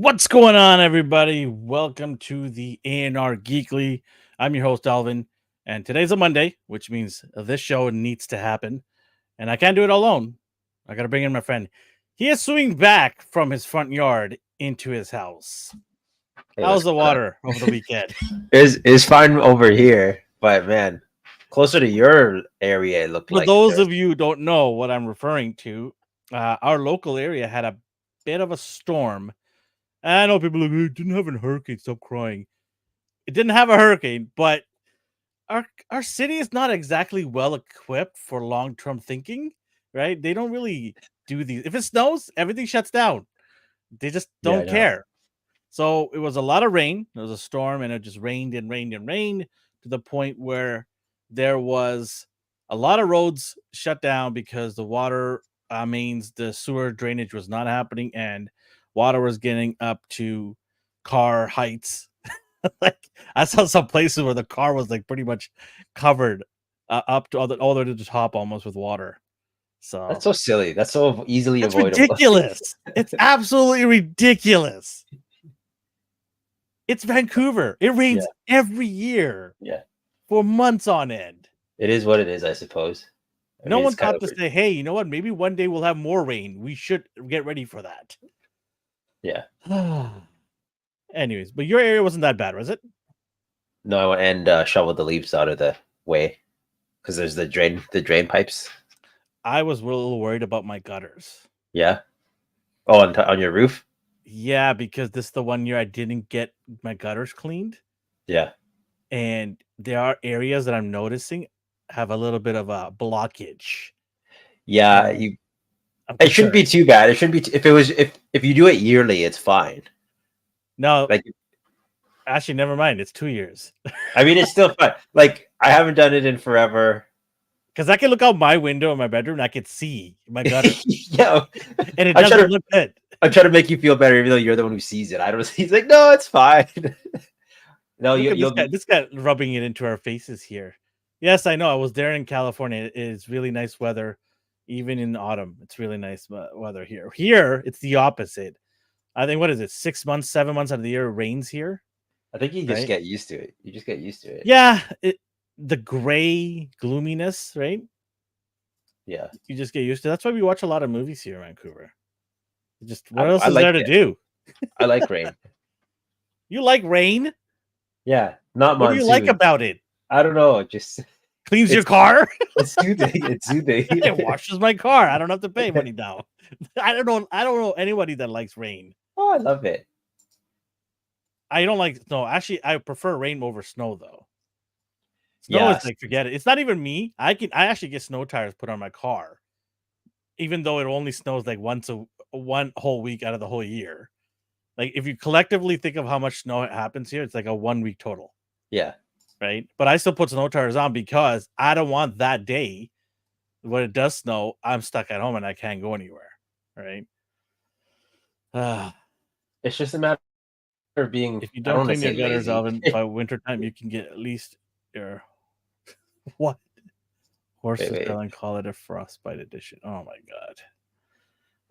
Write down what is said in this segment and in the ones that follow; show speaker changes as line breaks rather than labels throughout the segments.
What's going on, everybody? Welcome to the ANR Geekly. I'm your host, Alvin, and today's a Monday, which means this show needs to happen, and I can't do it alone. I got to bring in my friend. He is swimming back from his front yard into his house.
Hey,
How's the water over the weekend?
Is fine over here, but man, closer to your area, it looked
For
like
those
there's
of you who don't know what I'm referring to, our local area had a bit of a storm. And I know people are like, it didn't have a hurricane. Stop crying. It didn't have a hurricane, but our city is not exactly well equipped for long-term thinking, right? They don't really do these. If it snows, everything shuts down. They just
yeah, I
don't
know.
care. So it was a lot of rain. There was a storm, and it just rained and rained and rained to the point where there was a lot of roads shut down because the water mains, the sewer drainage was not happening, and water was getting up to car heights. Like I saw some places where the car was like pretty much covered up to all the way to the top almost with water. So
That's so silly. That's so easily
it's
avoidable.
ridiculous. It's absolutely ridiculous. It's Vancouver. It rains every year
Yeah,
for months on end.
it is what it is, I suppose.
No one thought to say, hey, you know what? Maybe one day we'll have more rain. We should get ready for that.
Yeah.
Anyways, but your area wasn't that bad, was it?
No, and shovel the leaves out of the way because there's the drain pipes.
I was a little worried about my gutters.
Yeah. Oh, on your roof.
Yeah, because this is the one year I didn't get my gutters cleaned.
Yeah.
And there are areas that I'm noticing have a little bit of a blockage.
Yeah, it shouldn't be too bad. It shouldn't be if you do it yearly, it's fine.
No,
like
actually, never mind. It's 2 years.
I mean, it's still fun. Like I haven't done it in forever.
Because I can look out my window in my bedroom and I can see my gutter.
Yeah,
and it doesn't look good.
I'm trying to make you feel better, even though you're the one who sees it. I don't. He's like, no, it's fine. No,
this guy rubbing it into our faces here. Yes, I know. I was there in California. It is really nice weather, even in autumn. It's really nice weather here. Here, it's the opposite. I think, what is it? 6 months, 7 months out of the year, it rains here.
I think you just get used to it. You just get used to it.
Yeah, the gray gloominess, right?
Yeah,
you just get used to. That's why we watch a lot of movies here in Vancouver. Just what else is there to do?
I like rain.
You like rain?
Yeah, not
what
monsoon.
do you like about it?
I don't know. It just
cleans your car.
It's soothing. It's soothing.
It washes my car. I don't have to pay money now. I don't know anybody that likes rain.
Oh, I love it.
I don't like snow. Actually, I prefer rain over snow though. Snow is like, forget it. It's not even me. I actually get snow tires put on my car, even though it only snows like one whole week out of the whole year. Like if you collectively think of how much snow happens here, it's like a 1 week total.
Yeah.
Right. But I still put snow tires on because I don't want that day when it does snow, I'm stuck at home and I can't go anywhere. Right.
It's just a matter of being.
If you don't clean your gutters, Alvin, by wintertime, you can get at least your what? Horses selling call it a frostbite edition. Oh my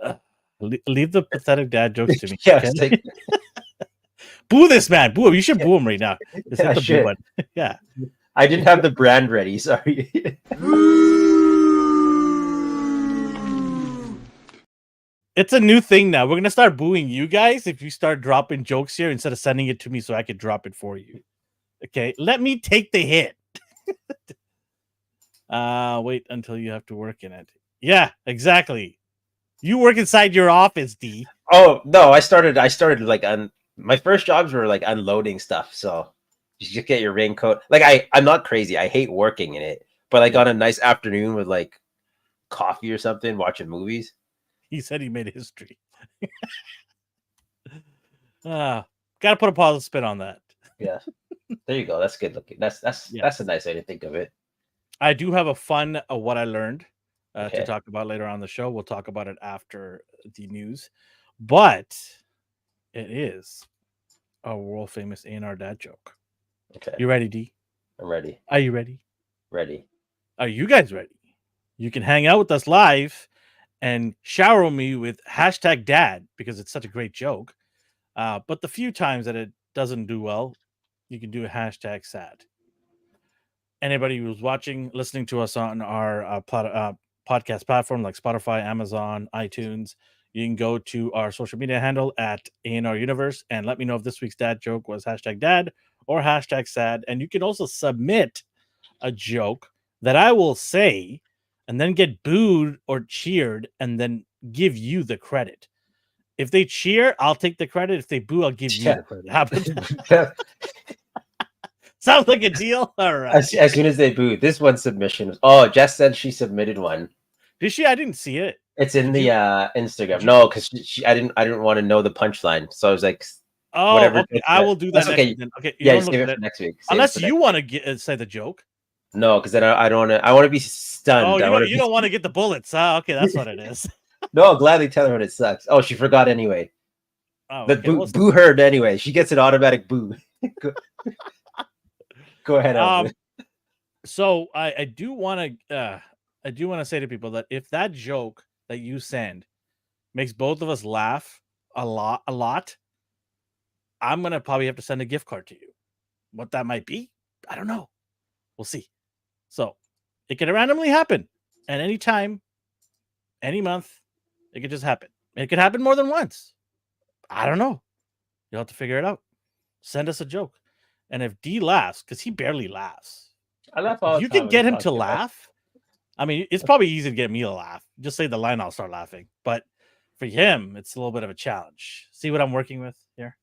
god. Leave the pathetic dad jokes to me.
Yeah,
boo this man. Boo him. You should boo him right now.
Yeah,
the boo button. Yeah.
I didn't have the brand ready. Sorry.
It's a new thing now. We're going to start booing you guys if you start dropping jokes here instead of sending it to me so I could drop it for you. Okay. Let me take the hit. Wait until you have to work in it. Yeah, exactly. You work inside your office, D.
Oh no, I started like my first jobs were like unloading stuff. So you just get your raincoat. Like I'm not crazy. I hate working in it, but like on a nice afternoon with like coffee or something, watching movies.
He said he made history. Gotta put a positive spin on that.
Yeah, there you go. That's good looking. That's a nice way to think of it.
I do have a fun what I learned to talk about later on the show. We'll talk about it after the news, but it is a world famous ANR dad joke.
Okay,
you ready, D?
I'm ready.
Are you ready?
Ready.
Are you guys ready? You can hang out with us live and shower me with #dad because it's such a great joke. But the few times that it doesn't do well, you can do a hashtag sad. Anybody who's watching, listening to us on our podcast platform like Spotify, Amazon, iTunes, you can go to our social media handle at ANR Universe and let me know if this week's dad joke was hashtag dad or hashtag sad. And you can also submit a joke that I will say and then get booed or cheered and then give you the credit. If they cheer, I'll take the credit. If they boo, I'll give you the credit. How about that? Sounds like a deal. All right.
As soon as they boot, this one submission. Oh, Jess said she submitted one.
Did she? I didn't see it.
It's in the Instagram. No, because I didn't want to know the punchline, so I was like,
oh,
whatever.
Okay. I will do that.
Okay.
Okay.
Yeah, save it for next week.
Unless you want to say the joke.
No, because then I don't want to. I want to be stunned.
Oh, you don't want to get the bullets. Okay, that's what it is.
No, I'll gladly tell her when it sucks. Oh, she forgot anyway.
Oh,
the boo her anyway. She gets an automatic boo. Go ahead.
So I do want to say to people that if that joke that you send makes both of us laugh a lot, I'm gonna probably have to send a gift card to you. What that might be, I don't know. We'll see. So it can randomly happen at any time, any month. It could just happen. It could happen more than once. I don't know. You'll have to figure it out. Send us a joke. And if D laughs, because he barely laughs,
I laugh all the time.
You can get him to laugh. I mean, it's probably easy to get me to laugh. Just say the line, I'll start laughing. But for him, it's a little bit of a challenge. See what I'm working with here?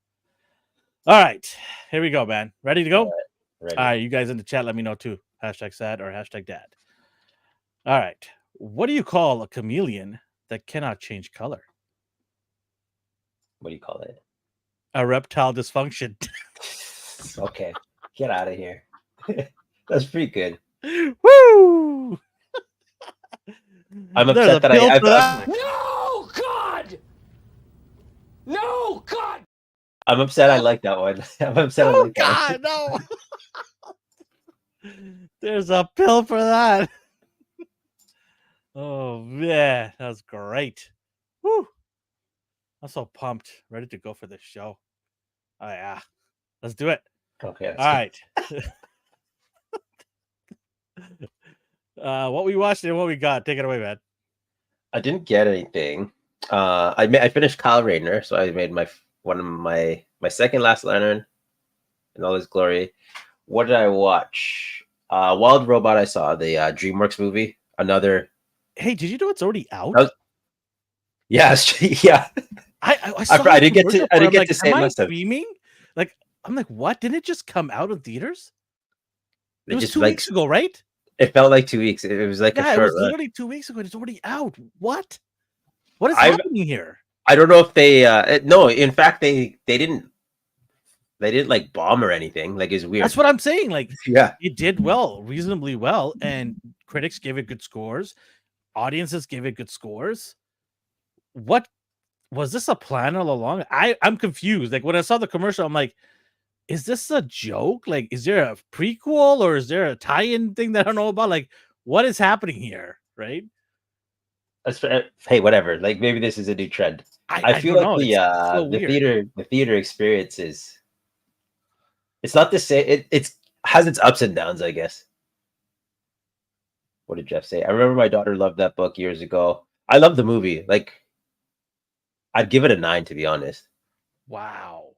All right. Here we go, man. Ready to go? All right. You guys in the chat, let me know too. Hashtag sad or hashtag dad. All right. What do you call a chameleon that cannot change color?
What do you call it?
A reptile dysfunction.
Okay. Get out of here. That's pretty good.
Woo!
I'm upset that
No, God! No, God!
I'm upset I like that one. I'm upset I like
that one. No. There's a pill for that. Oh, man. That was great. Woo. I'm so pumped. Ready to go for this show. Oh, yeah. Let's do it.
Okay.
All right. What we watched and what we got. Take it away, man.
I didn't get anything. I finished Kyle Rayner, so I made my second Last Lantern in all his glory. What did I watch? Wild Robot. I saw the DreamWorks movie. Another.
Hey, did you know it's already out?
Yes, yeah. I didn't get to say
am I streaming? Like, I'm like, what? Didn't it just come out of theaters? It was 2 weeks ago, right?
It felt like 2 weeks. It was like a short.
It was literally 2 weeks ago. It's already out. What? What is happening here?
I don't know if they. No, in fact, they didn't. They didn't like bomb or anything. Like, it's weird.
That's what I'm saying. Like,
yeah,
it did well, reasonably well, and critics gave it good scores. Audiences gave it good scores. What was this a plan all along? I'm confused. Like, when I saw the commercial, I'm like, is this a joke? Like, is there a prequel or is there a tie-in thing that I don't know about? Like, what is happening here? Right?
Hey, whatever. Like, maybe this is a new trend. I feel like the theater experience is. It's not the same. It has its ups and downs, I guess. What did Jeff say? I remember my daughter loved that book years ago. I love the movie. Like, I'd give it a 9, to be honest.
Wow.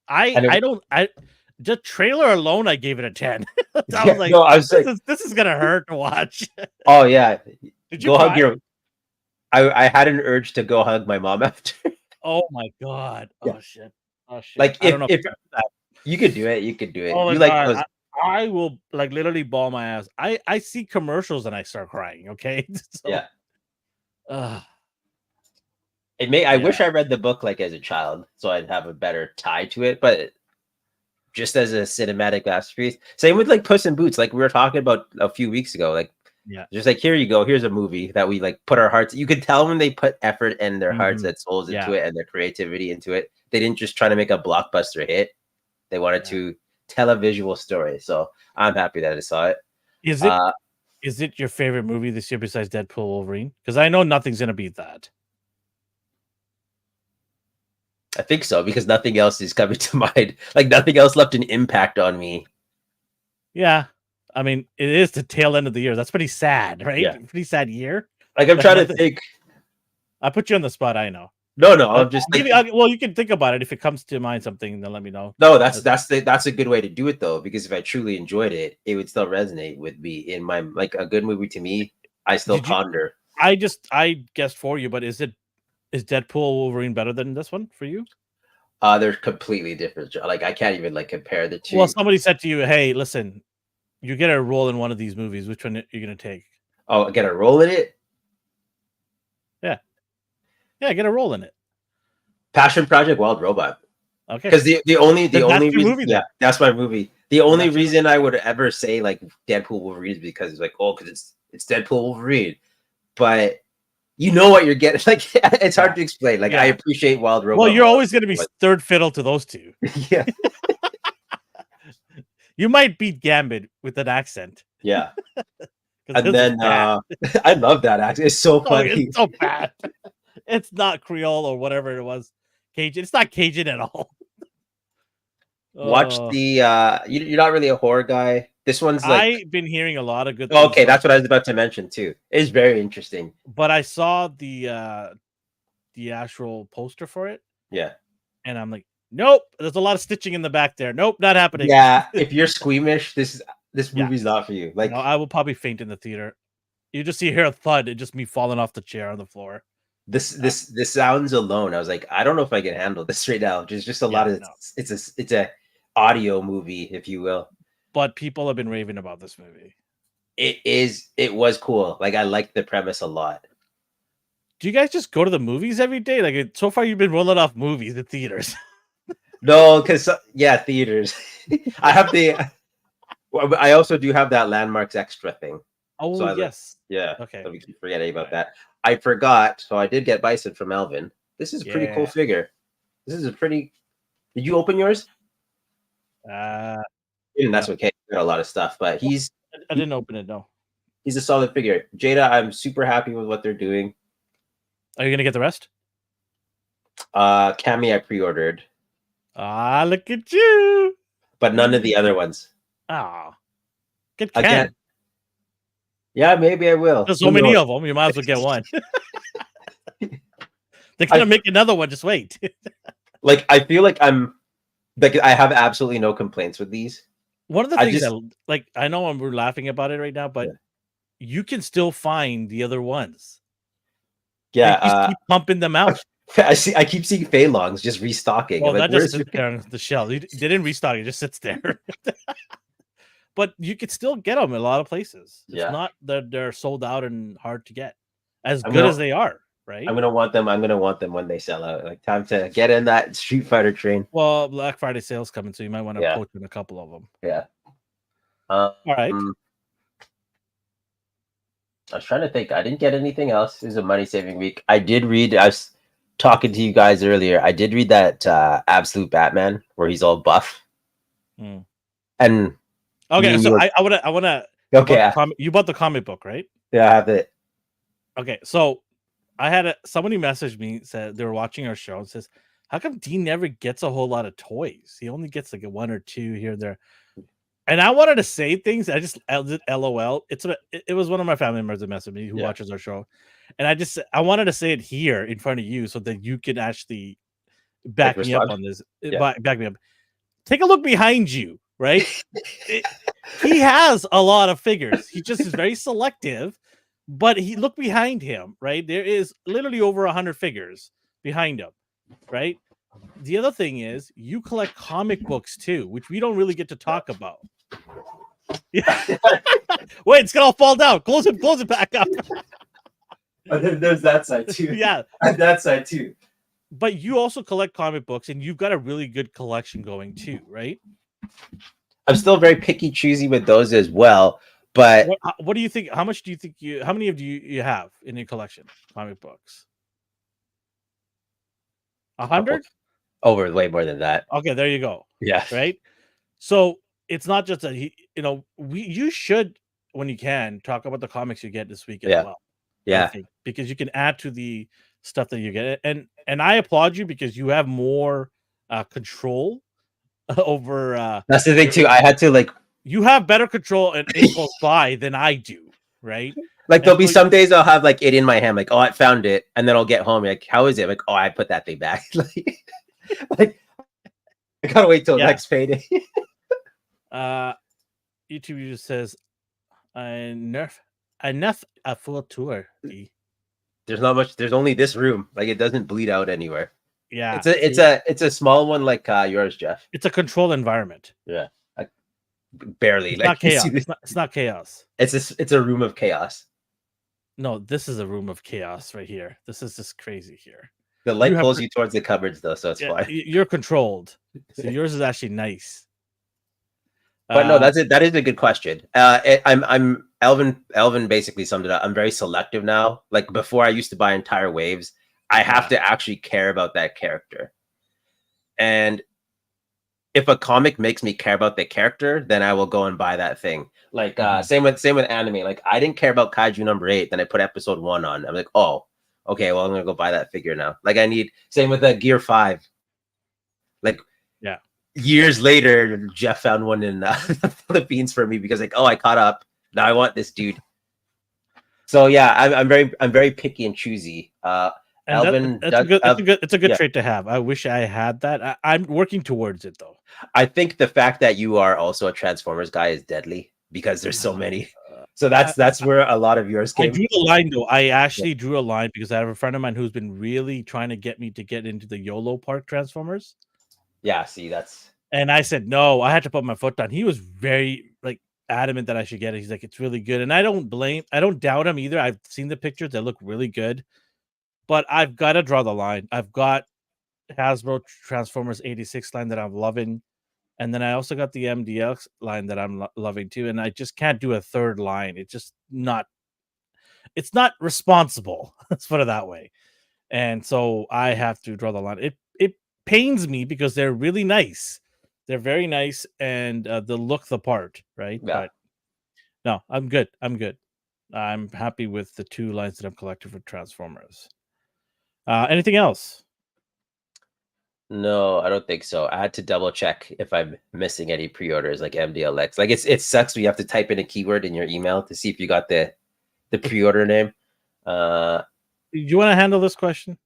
The trailer alone, I gave it a 10. I was like, this is gonna hurt to watch.
Oh yeah.
Did you hug your?
I had an urge to go hug my mom after.
Oh my god. Yeah. Oh shit.
Like, if you could do it, you could do it.
Oh,
you like those...
I will like literally bawl my ass. I see commercials and I start crying. Okay. So,
yeah. I wish I read the book like as a child, so I'd have a better tie to it. But just as a cinematic masterpiece, same with like Puss in Boots, like we were talking about a few weeks ago. Like, just like, here you go, here's a movie that we like put our hearts. You could tell when they put effort and their hearts and souls into it and their creativity into it. They didn't just try to make a blockbuster hit. They wanted to tell a visual story. So I'm happy that I saw it.
Is it your favorite movie this year besides Deadpool Wolverine? Because I know nothing's gonna beat that.
I think so, because nothing else is coming to mind. Like nothing else left an impact on me.
Yeah. I mean, it is the tail end of the year. That's pretty sad, right?
Yeah.
Pretty sad year.
Like I'm
That
trying to
nothing-
think.
I put you on the spot. I know.
No, I'm just like,
well, you can think about it. If it comes to mind something, then let me know.
no, that's a good way to do it though, because if I truly enjoyed it, it would still resonate with me in my, like, a good movie to me. I still ponder.
I guessed for you, but is Deadpool Wolverine better than this one for you?
They're completely different. Like I can't even like compare the two.
Well, somebody said to you, "Hey, listen, you get a role in one of these movies. Which one are you gonna take?"
Oh, get a role in it?
Yeah, get a role in it.
Passion Project Wild Robot.
Okay.
Because the only reason,
movie,
yeah, that's my movie. The only reason I would ever say like Deadpool Wolverine is because it's like, oh, because it's Deadpool Wolverine. But you know what you're getting. Like it's hard to explain. Like I appreciate Wild Robot.
Well, you're always gonna be third fiddle to those two.
Yeah.
You might beat Gambit with an accent.
Yeah. And then I love that accent. It's so funny.
It's so bad. It's not Creole or whatever it was. Cajun. It's not Cajun at all.
Watch the you're not really a horror guy. This one's like,
I've been hearing a lot of good
things. Okay, that's what I was about to mention too. It's very interesting.
But I saw the actual poster for it.
Yeah.
And I'm like, nope, there's a lot of stitching in the back there. Nope, not happening.
Yeah, if you're squeamish, this movie's not for you. Like,
no, I will probably faint in the theater. You just hear a thud, it's just me falling off the chair on the floor.
This sounds alone. I was like, I don't know if I can handle this right now. Just a lot of it's a audio movie, if you will.
But people have been raving about this movie.
It was cool. Like I liked the premise a lot.
Do you guys just go to the movies every day? Like so far you've been rolling off movies at theaters.
No, because theaters. I also do have that Landmarks Extra thing.
Oh,
so
yes.
Yeah.
Okay.
So we keep forgetting about that. I forgot. So I did get Bison from Melvin. This is a pretty cool figure. This is a pretty. Did you open yours? And that's okay. Got a lot of stuff, but
I didn't open it. No.
He's a solid figure. Jada, I'm super happy with what they're doing.
Are you gonna get the rest?
Cammy, I pre-ordered.
Look at you.
But none of the other ones.
Get Cam.
Yeah, maybe I will.
There's so many of them. You might as well get one. They're gonna make another one. Just wait.
Like I feel like I have absolutely no complaints with these.
One of the things I know we're laughing about it right now, but you can still find the other ones.
Yeah,
you just keep pumping them out.
I keep seeing Fei Longs just restocking.
Well, that just sits there on the shelf. They didn't restock; it just sits there. But you could still get them in a lot of places. It's not that they're sold out and hard to get, as good as they are. Right?
I'm gonna want them when they sell out. Like time to get in that Street Fighter train.
Well, Black Friday sale's coming, so you might want to poach in a couple of them.
Yeah.
All right.
I was trying to think. I didn't get anything else. It was a money saving week. I did read. I was talking to you guys earlier. I did read that Absolute Batman where he's all buff. And
okay, so I want to.
Okay,
you bought the comic book, right?
Yeah, I have it.
Okay, so I had somebody messaged me, said they were watching our show and says, "How come Dean never gets a whole lot of toys? He only gets like a one or two here and there." And I wanted to say things. I just did LOL. It was one of my family members that messaged me who watches our show, and I wanted to say it here in front of you so that you can actually back me up on this. Back me up. Take a look behind you. Right? He has a lot of figures. He just is very selective. But look behind him, right? There is literally over 100 figures behind him, right? The other thing is you collect comic books too, which we don't really get to talk about. Wait, it's gonna all fall down. Close it back up.
But then there's that side too.
Yeah,
that side too.
But you also collect comic books, and you've got a really good collection going too, right?
I'm still very picky, choosy with those as well. But
what do you think? How much do you think how many of you have in your collection? Comic books? 100?
Over way more than that.
Okay, there you go.
Yeah.
Right. So it's not just that you should, when you can, talk about the comics you get this week as well.
Yeah.
Because you can add to the stuff that you get, and I applaud you because you have more control over.
That's the thing too. I had to like
You have better control and impulse buy than I do, right?
like
And
there'll be
so
some days I'll have like it in my hand, like, oh, I found it, and then I'll get home, like, how is it? Like, oh, I put that thing back. like I gotta wait till
Yeah.
next payday.
YouTube user says, enough a full tour.
There's not much. There's only this room. Like it doesn't bleed out anywhere.
Yeah,
It's a small one like yours, Jeff.
it's a controlled environment.
Yeah, barely.
It's
like
not chaos. It's not chaos.
It's a room of chaos.
No, this is a room of chaos right here. This is just crazy here.
The light
You have
pulls
to-
you towards the cupboards though, so it's
Yeah,
fine.
you're controlled. So yours is actually nice.
But no, that's it. That is a good question. I'm Elvin basically summed it up. I'm very selective now. Like before, I used to buy entire waves. I have to actually care about that character. And if a comic makes me care about the character, then I will go and buy that thing. Like same with anime. Like I didn't care about Kaiju #8, then I put episode 1 on. I'm like, oh, okay, well I'm gonna go buy that figure now. Like I need same with Gear 5. Like
yeah.
Years later, Jeff found one in the Philippines for me because like, oh, I caught up. Now I want this dude. So yeah, I'm very picky and choosy. Elvin,
it's a good
yeah.
trait to have. I wish I had that. I'm working towards it though.
I think the fact that you are also a Transformers guy is deadly because there's so many. So that's where a lot of yours came.
I drew the line though. I actually drew a line because I have a friend of mine who's been really trying to get me to get into the YOLO Park Transformers.
Yeah, see, that's.
And I said no. I had to put my foot down. He was very like adamant that I should get it. He's like, it's really good, and I don't doubt him either. I've seen the pictures; they look really good. But I've got to draw the line. I've got Hasbro Transformers 86 line that I'm loving, and then I also got the MDX line that I'm loving too. And I just can't do a third line. It's just not. It's not responsible. Let's put it that way. And so I have to draw the line. It pains me because they're really nice. They're very nice, and they look the part, right?
Yeah.
But no, I'm good. I'm happy with the 2 lines that I've collected for Transformers. Anything else?
No, I don't think so. I had to double check if I'm missing any pre-orders like MDLX. Like it sucks when you have to type in a keyword in your email to see if you got the pre-order name.
Do you want to handle this question?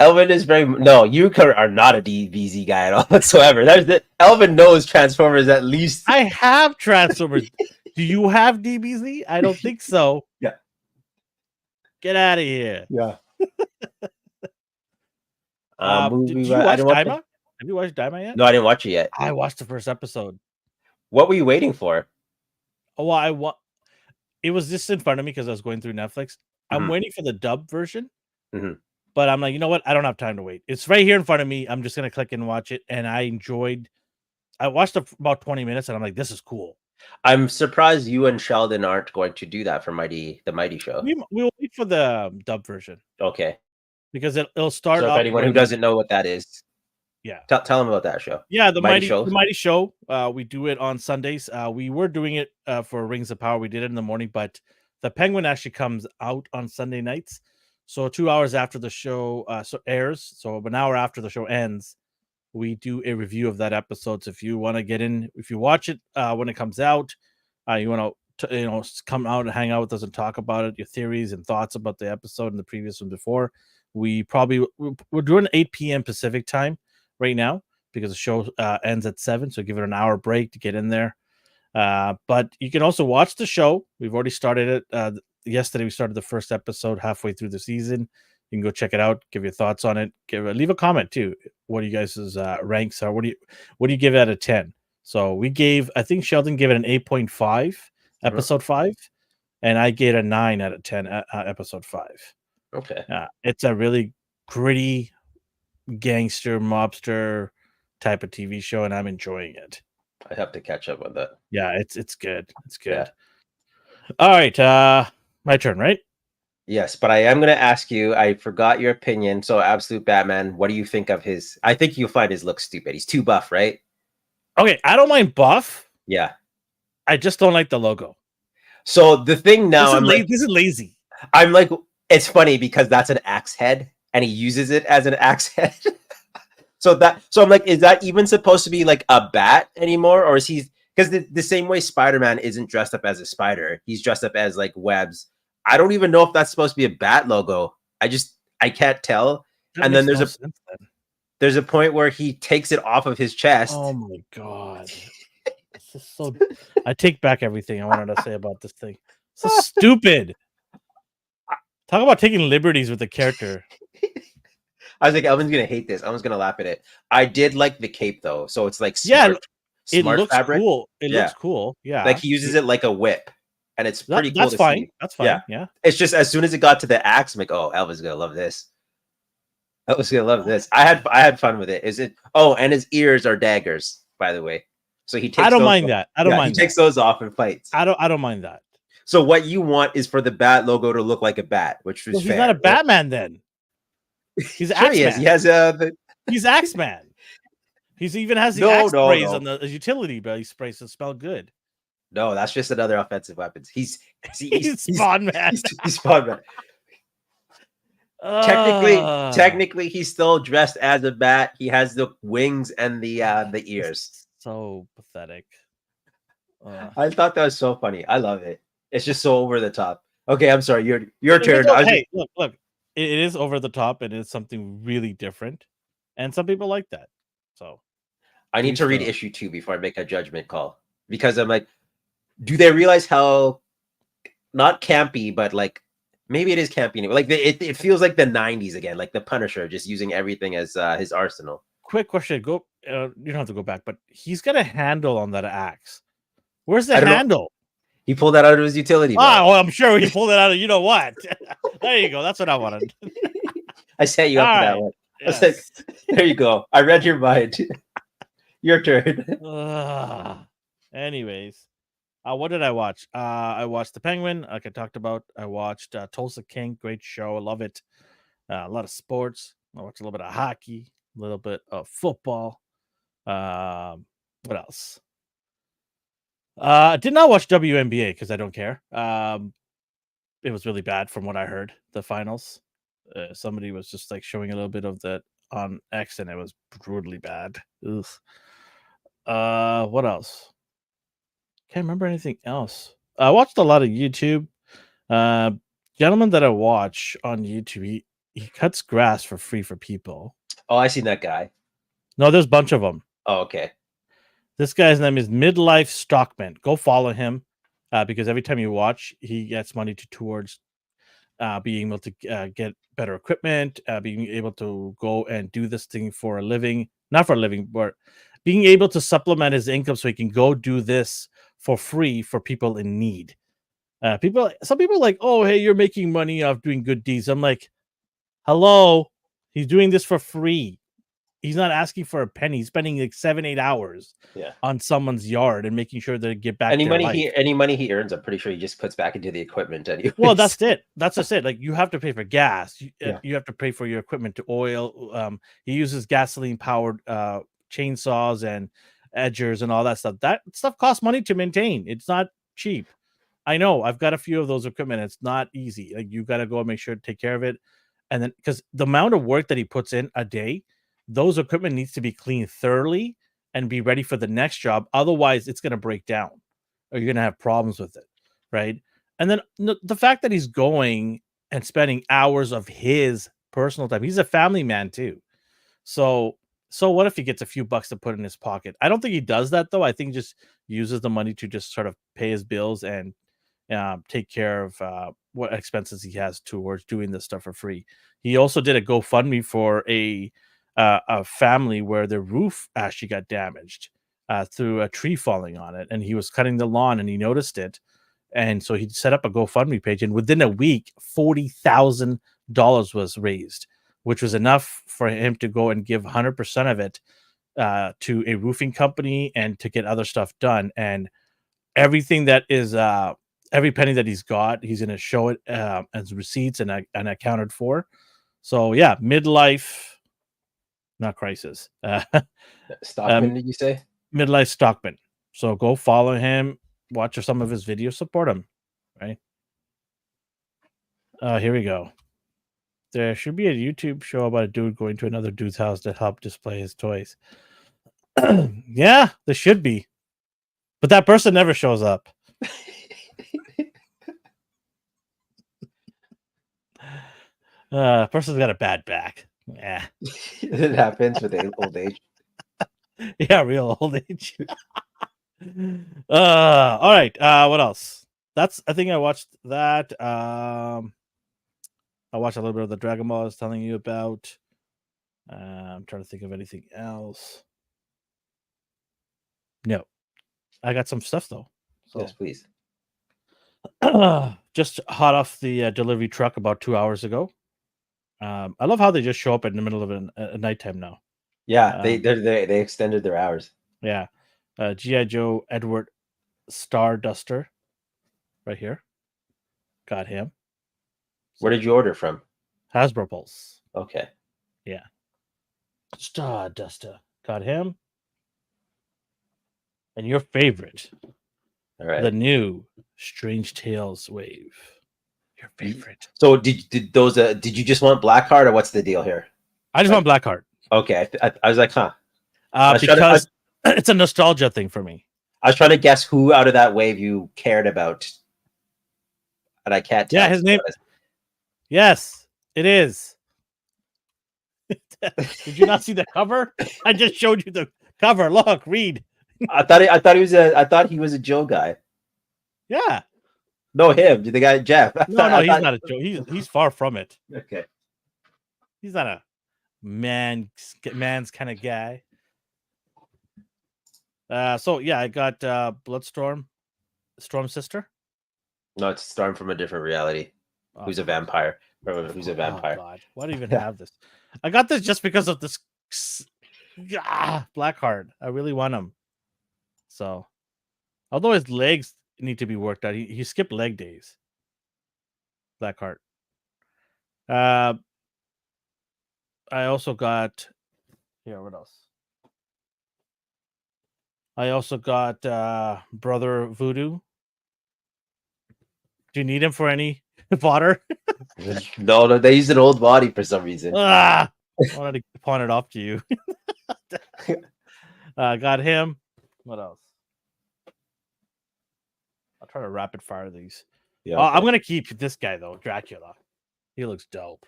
Elvin is you are not a DBZ guy at all whatsoever. Elvin knows Transformers at least.
I have Transformers. Do you have DBZ? I don't think so.
Yeah.
Get out of here.
Yeah.
Did you watch Daima? Have you watched Daima yet?
No, I didn't watch it yet.
I watched the first episode.
What were you waiting for?
Oh, well, it was just in front of me because I was going through Netflix. I'm waiting for the dub version. But I'm like, you know what? I don't have time to wait. It's right here in front of me. I'm just going to click and watch it. And I watched about 20 minutes and I'm like, this is cool.
I'm surprised you and Sheldon aren't going to do that for the Mighty Show.
We'll wait for the dub version.
Okay.
Because it'll start.
So if anyone who doesn't know what that is,
yeah,
tell them about that show.
Yeah, the Mighty Show. We do it on Sundays. We were doing it for Rings of Power. We did it in the morning, but the Penguin actually comes out on Sunday nights. So 2 hours after the show airs, so an hour after the show ends, we do a review of that episode. So if you want to get in, if you watch it when it comes out, you want to come out and hang out with us and talk about it, your theories and thoughts about the episode and the previous one before. We're doing 8 p.m. Pacific time right now because the show ends at 7, so give it an hour break to get in there. But you can also watch the show. We've already started it. Yesterday we started the first episode halfway through the season. You can go check it out, give your thoughts on it, leave a comment too. What do you guys' ranks are? What do you give it out of 10? So I think Sheldon gave it an 8.5 episode 5, and I gave it a 9 out of 10 episode 5.
Okay.
It's a really gritty gangster mobster type of TV show, and I'm enjoying it.
I have to catch up on that.
Yeah, it's good. It's good.
Yeah.
All right, my turn, right?
Yes, but I am going to ask you. I forgot your opinion. So, Absolute Batman, what do you think of his? I think you'll find his look stupid. He's too buff, right?
Okay, I don't mind buff.
Yeah,
I just don't like the logo.
So the thing now,
this is lazy.
I'm like, it's funny because that's an axe head, and he uses it as an axe head. So I'm like, is that even supposed to be like a bat anymore, or is he? Because the same way Spider-Man isn't dressed up as a spider, he's dressed up as like webs. I don't even know if that's supposed to be a bat logo. I can't tell.
That
And then
makes no sense then.
there's a point where he takes it off of his chest.
Oh my god. This is so I take back everything I wanted to say about this thing. So stupid. Talk about taking liberties with the character.
I was like, Elvin's gonna hate this. Elvin's gonna laugh at it. I did like the cape though, so it's like
It looks
fabric.
cool. It looks cool. Yeah.
Like he uses it like a whip, and it's pretty cool.
That's fine.
See.
That's fine. Yeah.
It's just as soon as it got to the axe, I'm like, oh, Elvin's gonna love this. Elvin's gonna love this. I had fun with it. Is it? Oh, and his ears are daggers, by the way. So he takes.
I don't mind that. I don't mind.
He takes those off and fights.
I don't mind that.
So what you want is for the bat logo to look like a bat, which is
he's
fair,
not a Batman then. He's
sure
Axeman.
he is. He has
He's Axeman. He's even has the axe sprays on the utility belly sprays to smell good.
No, that's just another offensive weapon. He's
Spawn Man.
He's Spawn Man. Technically, he's still dressed as a bat. He has the wings and the ears.
So pathetic.
I thought that was so funny. I love it. It's just so over the top. Okay, I'm sorry. Your turn.
Hey, look. It is over the top, and it's something really different, and some people like that. So
I need to read issue 2 before I make a judgment call, because I'm like, do they realize how not campy, but like maybe it is campy. Like it feels like the 90s again, like the Punisher, just using everything as his arsenal.
Quick question: you don't have to go back, but he's got a handle on that axe. Where's the handle?
He pulled that out of his utility belt.
Oh, well, I'm sure he pulled it out of. You know what? There you go. That's what I wanted.
I set you up for that one. Yes. I was like, there you go. I read your mind. Your turn.
Anyways, what did I watch? I watched The Penguin, like I talked about. I watched Tulsa King. Great show. I love it. A lot of sports. I watched a little bit of hockey, a little bit of football. What else? I did not watch WNBA because I don't care. It was really bad from what I heard. The finals. Somebody was just like showing a little bit of that on X, and it was brutally bad. Ugh. What else? Can't remember anything else. I watched a lot of YouTube. Gentleman that I watch on YouTube, he cuts grass for free for people.
Oh, I seen that guy.
No, there's a bunch of them.
Oh, okay.
This guy's name is Midlife Stockman. Go follow him because every time you watch, he gets money towards being able to get better equipment, being able to go and do this thing for a living. Not for a living, but being able to supplement his income so he can go do this for free for people in need. Some people are like, oh, hey, you're making money off doing good deeds. I'm like, hello, he's doing this for free. He's not asking for a penny. He's spending like 7-8 hours on someone's yard and making sure they get back.
Any money he earns, I'm pretty sure he just puts back into the equipment anyway.
Well, that's it. That's just it. Like you have to pay for gas. You have to pay for your equipment to oil. He uses gasoline powered chainsaws and edgers and all that stuff. That stuff costs money to maintain. It's not cheap. I know. I've got a few of those equipment. It's not easy. Like you got to go and make sure to take care of it. And then because the amount of work that he puts in a day, those equipment needs to be cleaned thoroughly and be ready for the next job. Otherwise, it's going to break down or you're going to have problems with it. Right. And then the fact that he's going and spending hours of his personal time, he's a family man too. So what if he gets a few bucks to put in his pocket? I don't think he does that though. I think he just uses the money to just sort of pay his bills and take care of what expenses he has towards doing this stuff for free. He also did a GoFundMe for a family where their roof actually got damaged through a tree falling on it, and he was cutting the lawn and he noticed it, and so he set up a GoFundMe page, and within a week $40,000 was raised, which was enough for him to go and give 100% of it to a roofing company and to get other stuff done. And everything that is every penny that he's got, he's going to show it as receipts and accounted for. So yeah, midlife. Not crisis.
Stockman, did you say?
Midlife Stockman. So go follow him, watch some of his videos, support him. Right. Here we go. There should be a YouTube show about a dude going to another dude's house to help display his toys. Yeah, there should be. But that person never shows up. Person's got a bad back. Yeah.
It happens with old age.
Yeah, real old age. All right. What else? I think I watched that. I watched a little bit of the Dragon Ball I was telling you about. I'm trying to think of anything else. No. I got some stuff though. So
Yes, please.
just hot off the delivery truck about 2 hours ago. I love how they just show up in the middle of a nighttime now.
Yeah, they extended their hours.
Yeah. G.I. Joe Edward Starduster right here. Got him.
Where did you order from?
Hasbro Pulse.
Okay.
Yeah. Starduster. Got him. And your favorite.
All right.
The new Strange Tales wave. Your favorite.
So did you just want Blackheart or what's the deal here?
I just want Blackheart.
Okay. I was like, huh.
Because it's a nostalgia thing for me.
I was trying to guess who out of that wave you cared about. And I can't tell.
Yeah, his name. Yes, it is. Did you not see the cover? I just showed you the cover. Look, read.
I thought he was a Joe guy.
Yeah.
No, him. The guy Jeff.
No, he's not a Joe. He's far from it.
Okay.
He's not a man's kind of guy. So yeah, I got Bloodstorm, Storm Sister.
No, it's Storm from a different reality.
Oh,
Who's a vampire? Who's a vampire?
Oh, God. Why do you even have this? I got this just because of this Blackheart. I really want him. So, although his legs need to be worked out, he skipped leg days. Blackheart. I also got what else? I also got Brother Voodoo. Do you need him for any fodder?
No, they used an old body for some reason.
I wanted to pawn it off to you. Got him. What else? I'll try to rapid fire these.
Yeah, okay.
I'm gonna keep this guy though, Dracula. He looks dope.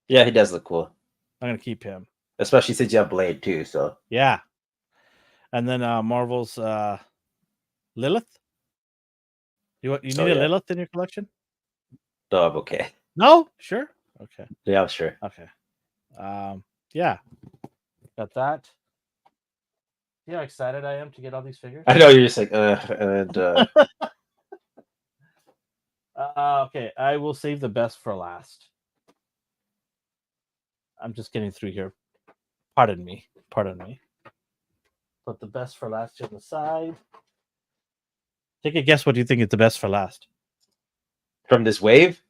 Yeah, he does look cool.
I'm gonna keep him,
especially since you have Blade too. So
yeah. And then Marvel's Lilith. You need a Lilith in your collection?
No, I'm okay.
No, sure. Okay.
Yeah, sure.
Okay. Yeah. Got that. See how excited I am to get all these figures?
I know you're just like,
okay, I will save the best for last. I'm just getting through here. Pardon me. Put the best for last on the side. Take a guess what you think is the best for last.
From this wave?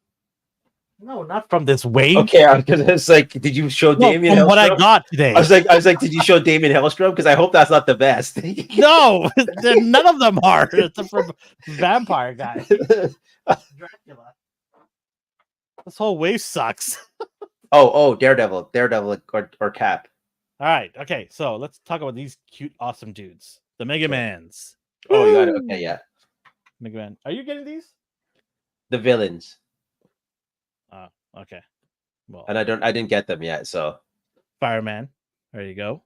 No, not from this wave.
Okay, because it's like, did you show Damien
from
Hellstrom?
What I got today.
I was like, did you show Damien Hellstrom? Because I hope that's not the best.
No, none of them are. It's from vampire guy. Dracula. This whole wave sucks.
Oh, Daredevil or Cap.
All right, okay, so let's talk about these cute, awesome dudes. The Mega Mans.
Oh, you got it. Okay, yeah.
Mega Man. Are you getting these?
The villains.
Okay. Well,
and I didn't get them yet, so
Fireman. There you go.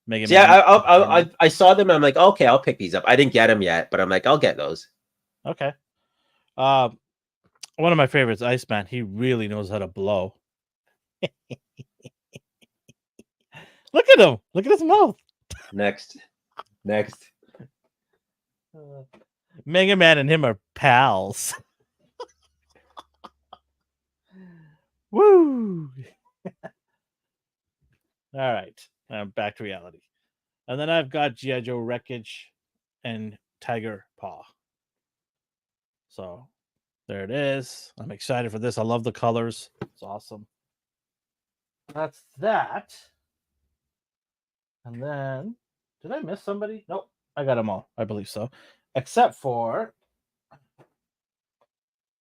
Mega Man.
Yeah, I saw them and I'm like, okay, I'll pick these up. I didn't get them yet, but I'm like, I'll get those.
Okay. One of my favorites, Iceman. He really knows how to blow. Look at him. Look at his mouth.
Next.
Mega Man and him are pals. Woo! All right. Back to reality. And then I've got G.I. Joe Wreckage and Tiger Paw. So there it is. I'm excited for this. I love the colors. It's awesome. That's that. And then, did I miss somebody? Nope. I got them all. I believe so. Except for,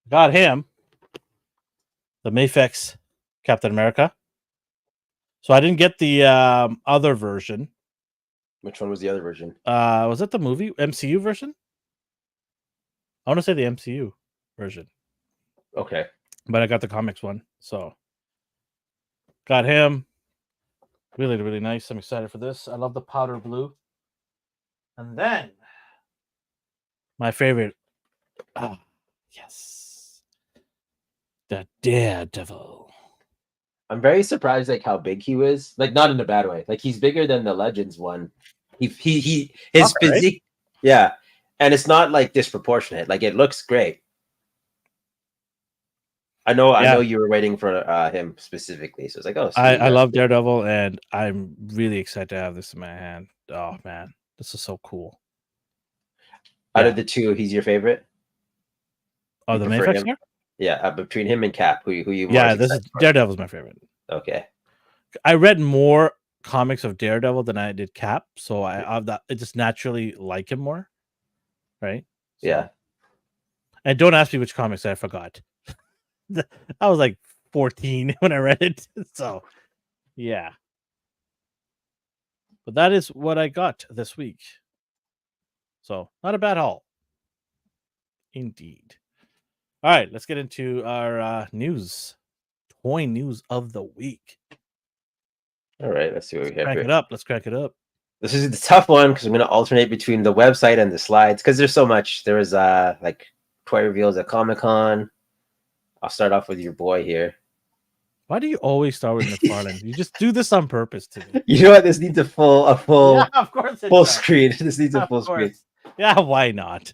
got him. the Mafex Captain America. So I didn't get the other version.
Which one was the other version?
Was it the movie MCU version? I want to say the MCU version,
Okay.
but I got the comics one, so got him. Really, really nice. I'm excited for this. I love the powder blue. And then my favorite. Ah, yes. The Daredevil.
I'm very surprised like how big he was. Like not in a bad way. Like he's bigger than the Legends one. His
Okay.
physique, yeah. And it's not like disproportionate. Like it looks great. I know you were waiting for him specifically. So it's like, oh, so
I love Daredevil, and I'm really excited to have this in my hand. Oh man, this is so cool.
Out of the two, he's your favorite?
Oh,
You
the
prefer
Mayfix
him?
here?
Yeah, between him and Cap, who you more
Yeah, this is
excited for?
Daredevil's my favorite.
Okay.
I read more comics of Daredevil than I did Cap, so I just naturally like him more. Right? So,
Yeah.
and don't ask me which comics I forgot. I was like 14 when I read it. So yeah. But that is what I got this week. So not a bad haul. Indeed. All right, let's get into our news. Toy news of the week.
All right, let's see what we have
Crank
here.
it up. Let's crank it up.
This is the tough one because I'm going to alternate between the website and the slides because there's so much. There was like toy reveals at Comic-Con. I'll start off with your boy here.
Why do you always start with McFarlane? You just do this on purpose to me.
You know what? This needs a full
Yeah, of course
full screen. This needs a
Of
full screen.
course. Yeah, why not?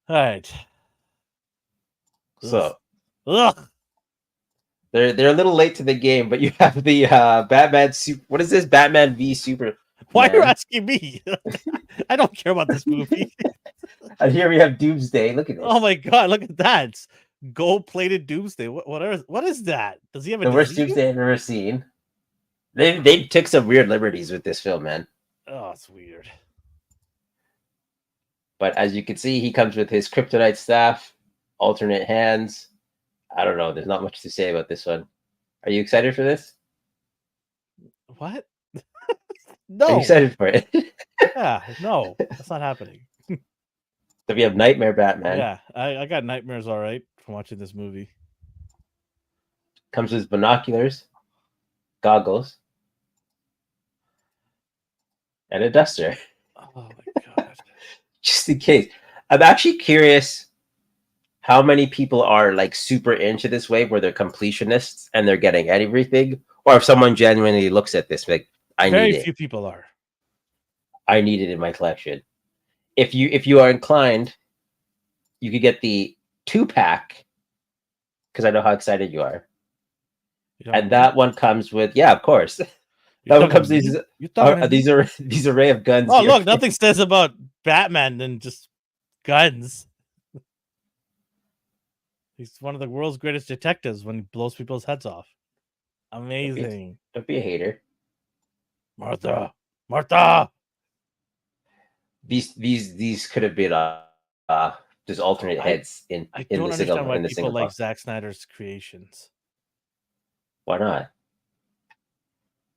All right.
So
Ugh.
they're a little late to the game, but you have the Batman super. What is this? Batman v Super.
Why are you asking me? I don't care about this movie.
And here we have Doomsday. Look at this.
Oh my god, look at that. It's gold-plated Doomsday. What is that? Does he have a
The worst
disease?
Doomsday I've ever seen. They took some weird liberties with this film, man.
Oh, it's weird.
But as you can see, he comes with his kryptonite staff, alternate hands. I don't know. There's not much to say about this one. Are you excited for this?
What?
Are
No.
you excited for it?
Yeah, no, that's not happening.
So we have Nightmare Batman.
Yeah, I got nightmares all right from watching this movie.
Comes with binoculars, goggles, and a duster.
Oh my god.
Just in case. I'm actually curious how many people are like super into this wave where they're completionists and they're getting everything, or if someone genuinely looks at this like, I
Very
need
few
it.
people are.
I need it in my collection. If you are inclined, you could get the 2-pack because I know how excited you are. And that one comes with, yeah, of course. That one comes these array of guns.
Oh,
here.
look, nothing says about Batman than just guns. He's one of the world's greatest detectives when he blows people's heads off. Amazing.
Don't be a hater.
Martha.
These could have been just alternate heads in
I
the
don't
single
understand why
in the
people
single
like
box.
Zack Snyder's creations.
Why not?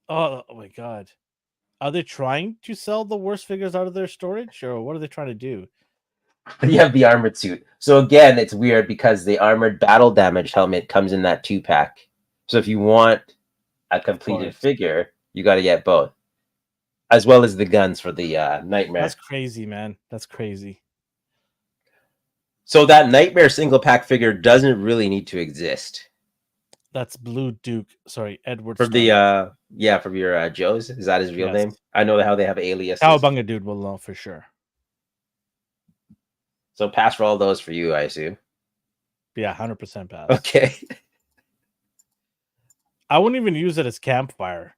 Oh my god. Are they trying to sell the worst figures out of their storage, or what are they trying to do?
You have the armored suit. So again, it's weird because the armored battle damage helmet comes in that 2-pack. So if you want a completed figure, you got to get both, as well as the guns for the Nightmare.
That's crazy, man. That's crazy.
So that Nightmare single pack figure doesn't really need to exist.
That's Blue Duke. Sorry, Edward.
From the from your Joe's. Is that his real name? I know how they have aliases.
Cowabunga dude will know for sure.
So pass for all those for you, I assume.
Yeah, 100% pass.
Okay.
I wouldn't even use it as campfire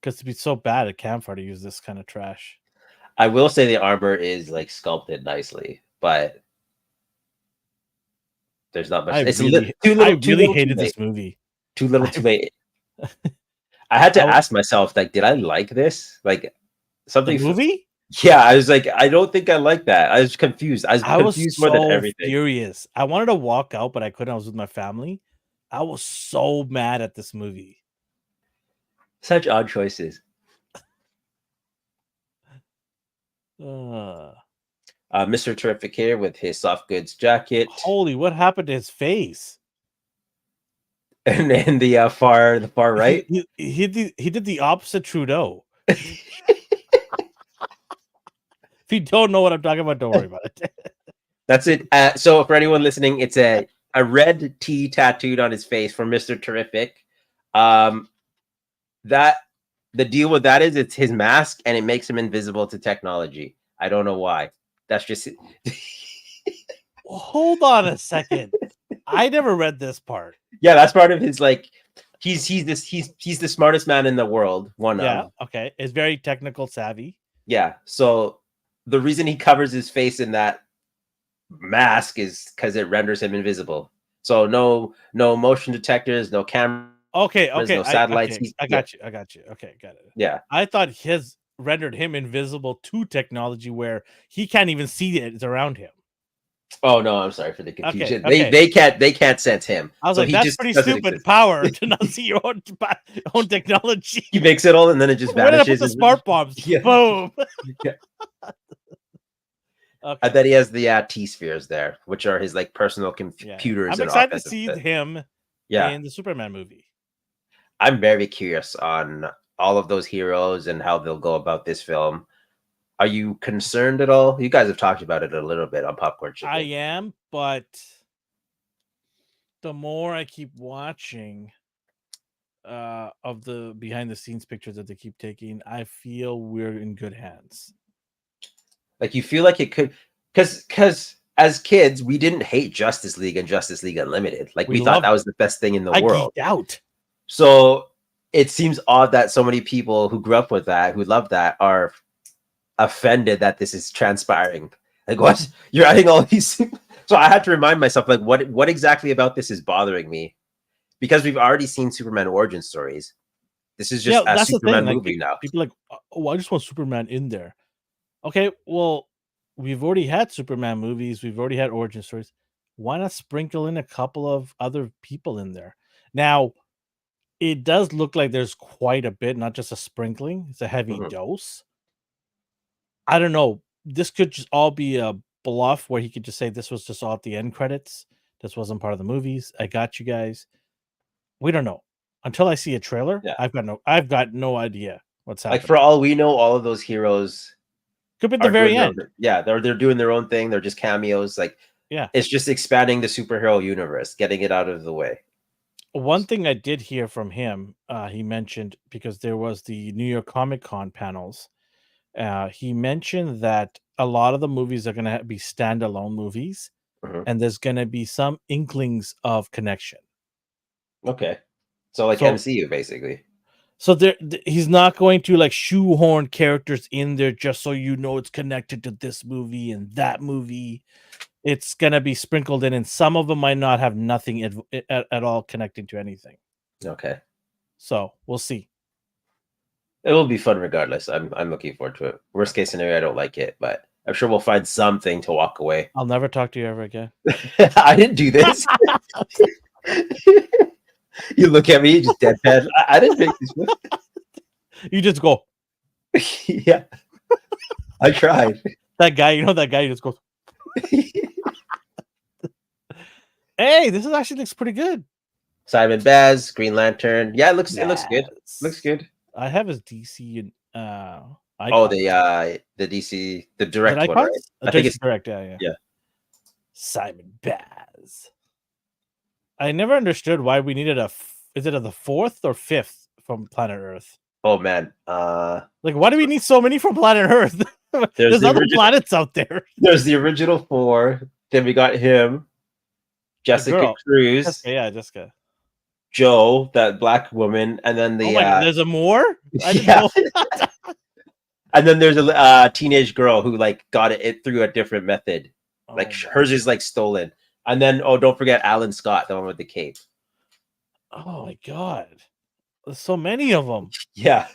because it'd be so bad at campfire to use this kind of trash.
I will say the armor is like sculpted nicely, but there's not much.
I really hated this movie.
Too little, too late. I had to ask myself, like, did I like this? Like something
the movie?
Yeah, I was like, I don't think I like that. I was confused. I was
I was
confused more than
so
everything.
furious. I wanted to walk out, but I couldn't. I was with my family. I was so mad at this movie.
Such odd choices. Mr. Terrific here with his soft goods jacket,
Holy, what happened to his face?
and then the far right.
He did the opposite Trudeau. If you don't know what I'm talking about, don't worry about it.
That's it. So for anyone listening, it's a red T tattooed on his face from Mr. Terrific. That the deal with that is it's his mask and it makes him invisible to technology. I don't know why. That's just it.
Hold on a second. I never read this part.
Yeah, that's part of his like he's the smartest man in the world.
Yeah, okay. It's very technical savvy.
Yeah. So the reason he covers his face in that mask is because it renders him invisible. So no motion detectors, no camera.
Okay,
no satellites.
I got you. Okay, got it.
Yeah.
I thought his rendered him invisible to technology where he can't even see it around him.
Oh no, I'm sorry for the confusion.
Okay.
They can't sense him.
I was
so
like,
he
that's
just
pretty
doesn't
stupid
exist.
power to not see your own technology.
He makes it all and then it just
Where did I
vanishes.
put the smart bombs?
Yeah.
Boom.
Yeah.
Okay.
And then he has the T-spheres there, which are his like personal computers.
I'm excited to see him in the Superman movie.
I'm very curious on all of those heroes and how they'll go about this film. Are you concerned at all? You guys have talked about it a little bit on Popcorn Chicken.
I am, but the more I keep watching of the behind the scenes pictures that they keep taking, I feel we're in good hands.
Like you feel like it could, because as kids we didn't hate Justice League and Justice League Unlimited. Like we thought that was the best thing in the world.
Geeked out.
So it seems odd that so many people who grew up with that, who love that, are offended that this is transpiring. Like, what? You're adding all these. So I had to remind myself, like, what exactly about this is bothering me? Because we've already seen Superman origin stories. This is just a Superman movie now.
People are like, oh, I just want Superman in there. Okay, well, we've already had Superman movies. We've already had origin stories. Why not sprinkle in a couple of other people in there? Now, it does look like there's quite a bit, not just a sprinkling. It's a heavy dose. I don't know. This could just all be a bluff where he could just say this was just all at the end credits. This wasn't part of the movies. I got you guys. We don't know. Until I see a trailer, I've got no idea what's happening.
Like for all we know, all of those heroes
could be at the very end.
They're doing their own thing. They're just cameos. Like, it's just expanding the superhero universe, getting it out of the way.
One thing I did hear from him, he mentioned, because there was the New York Comic Con panels, he mentioned that a lot of the movies are going to be standalone movies, and there's going to be some inklings of connection.
Okay. So like MCU, basically.
So he's not going to like shoehorn characters in there just so you know it's connected to this movie and that movie. It's going to be sprinkled in, and some of them might not have nothing at all connecting to anything.
Okay.
So we'll see.
It will be fun regardless. I'm looking forward to it. Worst case scenario, I don't like it, but I'm sure we'll find something to walk away.
I'll never talk to you ever again.
I didn't do this. You look at me, just deadpan. I didn't make this move.
You just go.
Yeah. I tried.
That guy, that guy just goes. Hey, this looks pretty good.
Simon Baz, Green Lantern. Yeah, it looks good. Looks good.
I have his DC and
the DC, the direct one, right?
I think it's direct. Yeah. Simon Baz. I never understood why we needed is it the 4th or 5th from Planet Earth?
Oh man.
Like, why do we need so many from Planet Earth? There's other planets out there.
There's the original 4. Then we got him, Jessica Cruz.
Jessica.
Joe, that black woman, and then the
there's a more?
Yeah. And then there's a teenage girl who like got it through a different method. Like hers is like stolen. And then don't forget Alan Scott, the one with the cape.
Oh my god. There's so many of them.
Yeah.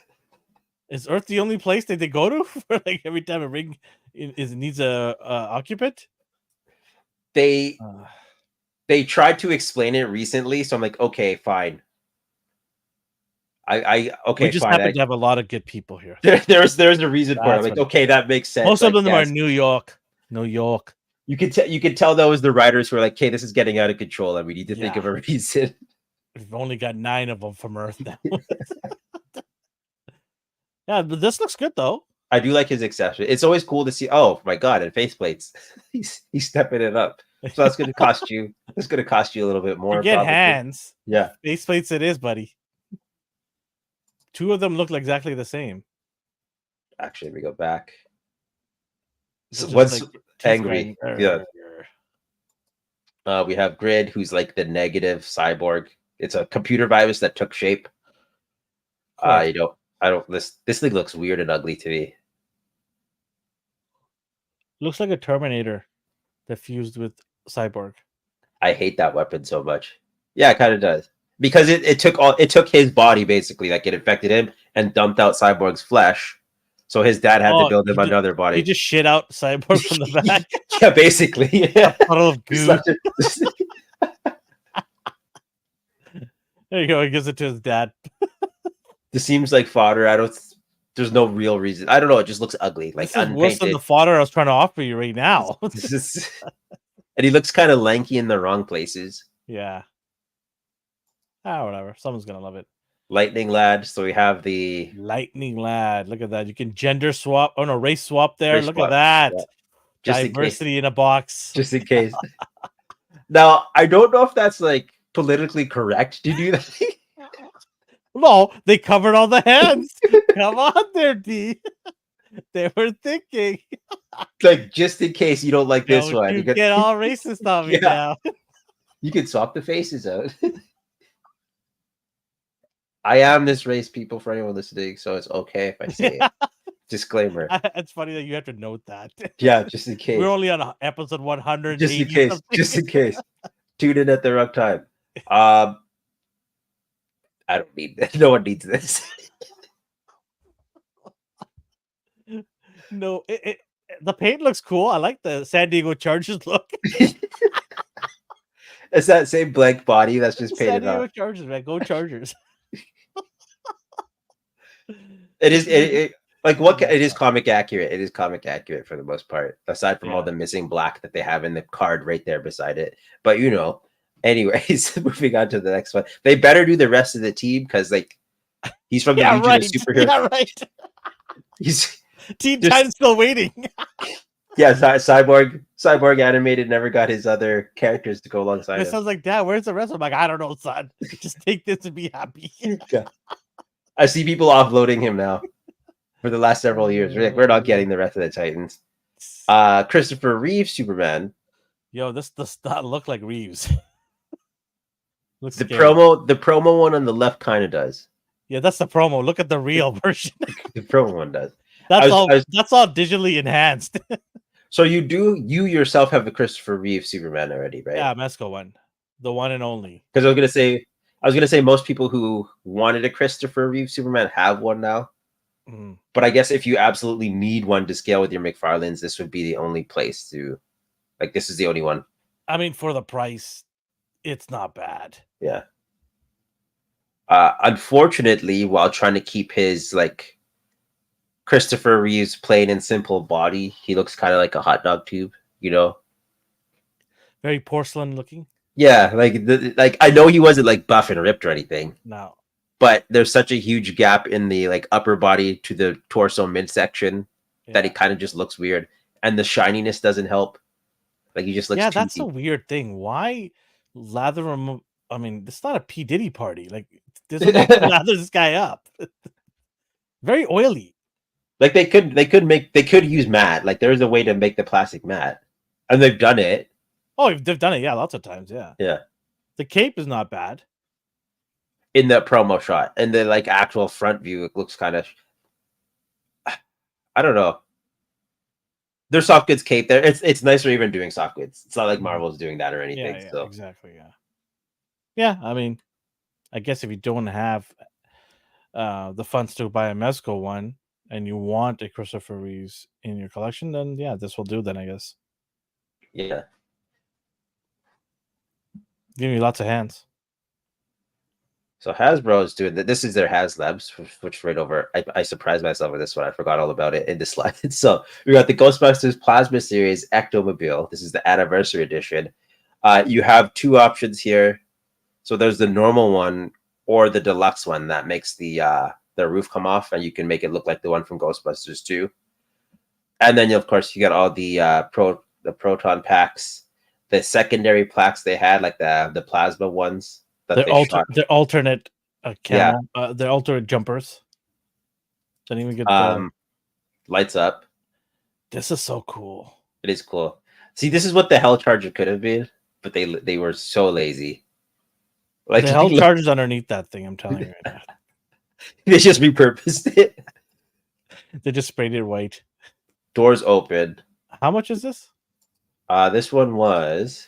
Is Earth the only place that they go to for like every time a ring needs a occupant?
They
Uh,
they tried to explain it recently, so I'm like, okay, fine.
we
Okay,
just
fine.
happen to have a lot of good people here.
There's a reason for it. I'm
That's
like,
what
okay, that makes sense.
most
Like,
of them are
yes,
New York. New York.
you could tell that was the writers who were like, okay, this is getting out of control, and we need to think
Yeah.
of a reason.
We've only got 9 of them from Earth now. Yeah, but this looks good though.
I do like his accessory. It's always cool to see. Oh my god, and faceplates. he's stepping it up. So that's going to cost you. That's going to cost you a little bit more.
Forget
Probably.
hands.
Yeah.
Faceplates it is, buddy. 2 of them look exactly the same.
Actually, we go back. So
Just
what's
like
angry? Yeah.
Yeah.
We have Grid, who's like the negative cyborg. It's a computer virus that took shape. You know, I don't. This thing looks weird and ugly to me.
Looks like a Terminator that fused with Cyborg.
I hate that weapon so much. Yeah, it kind of does because it took his body basically, like it infected him and dumped out Cyborg's flesh. So his dad had to build him another body.
He just shit out Cyborg from the back.
Yeah, basically. Yeah.
A puddle of goo. There you go. He gives it to his dad.
This seems like fodder. There's no real reason. I don't know. It just looks ugly. Like
this is worse than the fodder I was trying to offer you right now.
And he looks kind of lanky in the wrong places.
Yeah. Whatever. Someone's gonna love it.
Lightning Lad. So we have the
Lightning Lad. Look at that. You can gender swap. Oh no, race swap there. Look
swap.
at that.
Yeah. Just
diversity in a box.
Just in case. Now, I don't know if that's like politically correct to do that.
No, they covered all the hands. Come on there, D. They were thinking.
Like, just in case you don't like this one.
You get all racist on me now.
You can swap the faces out. I am this race, people, for anyone listening, so it's okay if I say it. Disclaimer.
It's funny that you have to note that.
Yeah, just in case.
We're only on episode 100.
Just in case. Just in case. Tune in at the wrong time. I don't need this. No one needs this.
No, the paint looks cool. I like the San Diego Chargers look.
It's that same blank body that's just painted
San Diego
on.
Chargers, man. Go Chargers.
It is like what it is comic accurate. It is comic accurate for the most part, aside from all the missing black that they have in the card right there beside it. But you know, anyways, moving on to the next one. They better do the rest of the team because like he's from the Legion of Superheroes.
Yeah, right.
He's
Teen Titans still waiting.
Yeah, Cyborg animated never got his other characters to go alongside him.
It sounds like, Dad, where's the rest? I'm like, I don't know, son. Just take this and be happy.
Yeah. I see people offloading him now for the last several years. We're not getting the rest of the Titans. Christopher Reeve Superman.
Yo, this does not look like Reeves. Looks
the
scary.
promo one on the left kind of does.
Yeah, that's the promo. Look at the real version.
The promo one does.
That's all digitally enhanced.
So you yourself have a Christopher Reeve Superman already, right?
Yeah, Mesco one. The one and only.
Because I was gonna say most people who wanted a Christopher Reeve Superman have one now.
Mm.
But I guess if you absolutely need one to scale with your McFarlanes, this would be the only place to, like, this is the only one.
I mean, for the price, it's not bad.
Yeah. Unfortunately, while trying to keep his like Christopher Reeve's plain and simple body, he looks kind of like a hot dog tube, you know?
Very porcelain looking.
Yeah, like I know he wasn't like buff and ripped or anything.
No.
But there's such a huge gap in the like upper body to the torso midsection that it kind of just looks weird, and the shininess doesn't help. Like he just looks.
Yeah, that's a weird thing. Why lather him? I mean, it's not a P Diddy party. Like, this lather this guy up. Very oily.
Like they could use matte. Like there's a way to make the plastic matte, and they've done it.
Oh, they've done it. Yeah, lots of times. Yeah.
Yeah.
The cape is not bad.
In the promo shot, and the like actual front view, it looks kind of. I don't know. There's soft goods cape there. It's nicer even doing soft goods. It's not like Marvel's doing that or anything.
Yeah,
so
exactly. Yeah. Yeah, I mean, I guess if you don't have the funds to buy a Mezco one, and you want a Christopher Reeves in your collection, then yeah, this will do. Then I guess
Yeah.
give me lots of hands.
So Hasbro is doing that. This is their HasLabs, which right over. I surprised myself with this one. I forgot all about it in the slide. So we got the Ghostbusters Plasma Series Ectomobile. This is the anniversary edition. You have two options here. So there's the normal one or the deluxe one that makes the roof come off, and you can make it look like the one from Ghostbusters 2. And then of course you got all the proton packs, the secondary plaques they had, like the plasma ones. That they shot.
They're alternate camo. They're alternate jumpers. Don't even get the
lights up.
This is so cool.
It is cool. See, this is what the Hell Charger could have been, but they were so lazy.
Like the Hell Charger's underneath that thing. I'm telling you right now.
They just repurposed it.
They just sprayed it white.
Doors open.
How much is this?
This one was.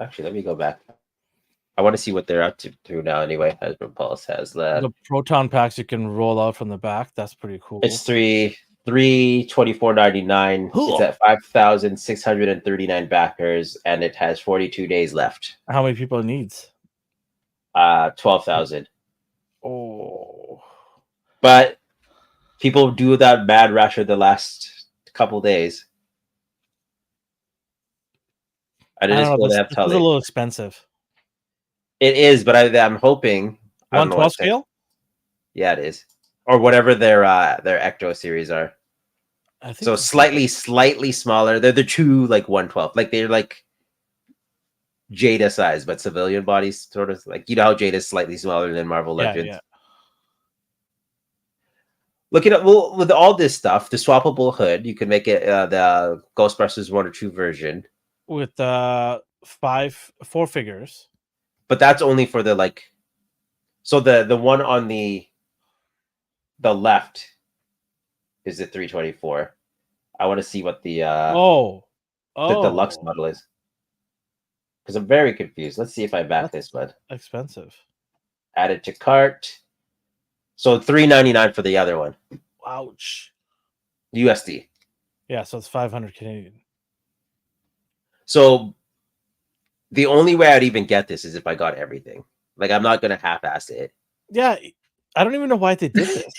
Actually, let me go back. I want to see what they're up to now. Anyway, Hasbro Pulse has that.
The proton packs you can roll out from the back. That's pretty cool.
It's $324.99. It's at 5,639 backers, and it has 42 days left.
How many people it needs?
12,000.
Oh,
but people do that mad rush of the last couple days. And it is cool to have
It's a little expensive.
It is, but I'm hoping
1/12 scale.
Yeah, it is, or whatever their Ecto series are. I think so. Slightly smaller. They're the true like 1/12. Like they're like Jada size, but civilian bodies, sort of like how Jada is slightly smaller than Marvel Legends. Yeah. Looking at with all this stuff, the swappable hood, you can make it the Ghostbusters 1 or 2 version
with 4 figures.
But that's only for the like. So the one on the left is the 324. I want to see what the the deluxe model is, because I'm very confused. Let's see if I back this one.
Expensive.
Added to cart. So $399 for the other one.
Ouch.
USD.
Yeah, so it's 500 Canadian.
So the only way I'd even get this is if I got everything. Like, I'm not gonna half-ass it.
Yeah, I don't even know why they did this.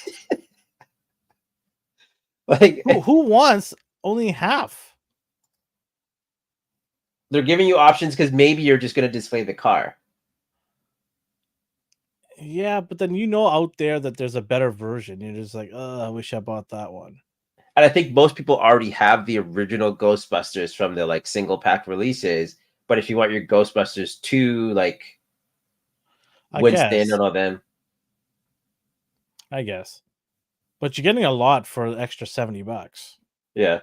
Like,
who wants only half?
They're giving you options because maybe you're just gonna display the car.
Yeah, but then out there that there's a better version. You're just like, I wish I bought that one.
And I think most people already have the original Ghostbusters from the like single pack releases. But if you want your Ghostbusters 2, like Winston and all them,
I guess. But you're getting a lot for the extra $70.
Yeah.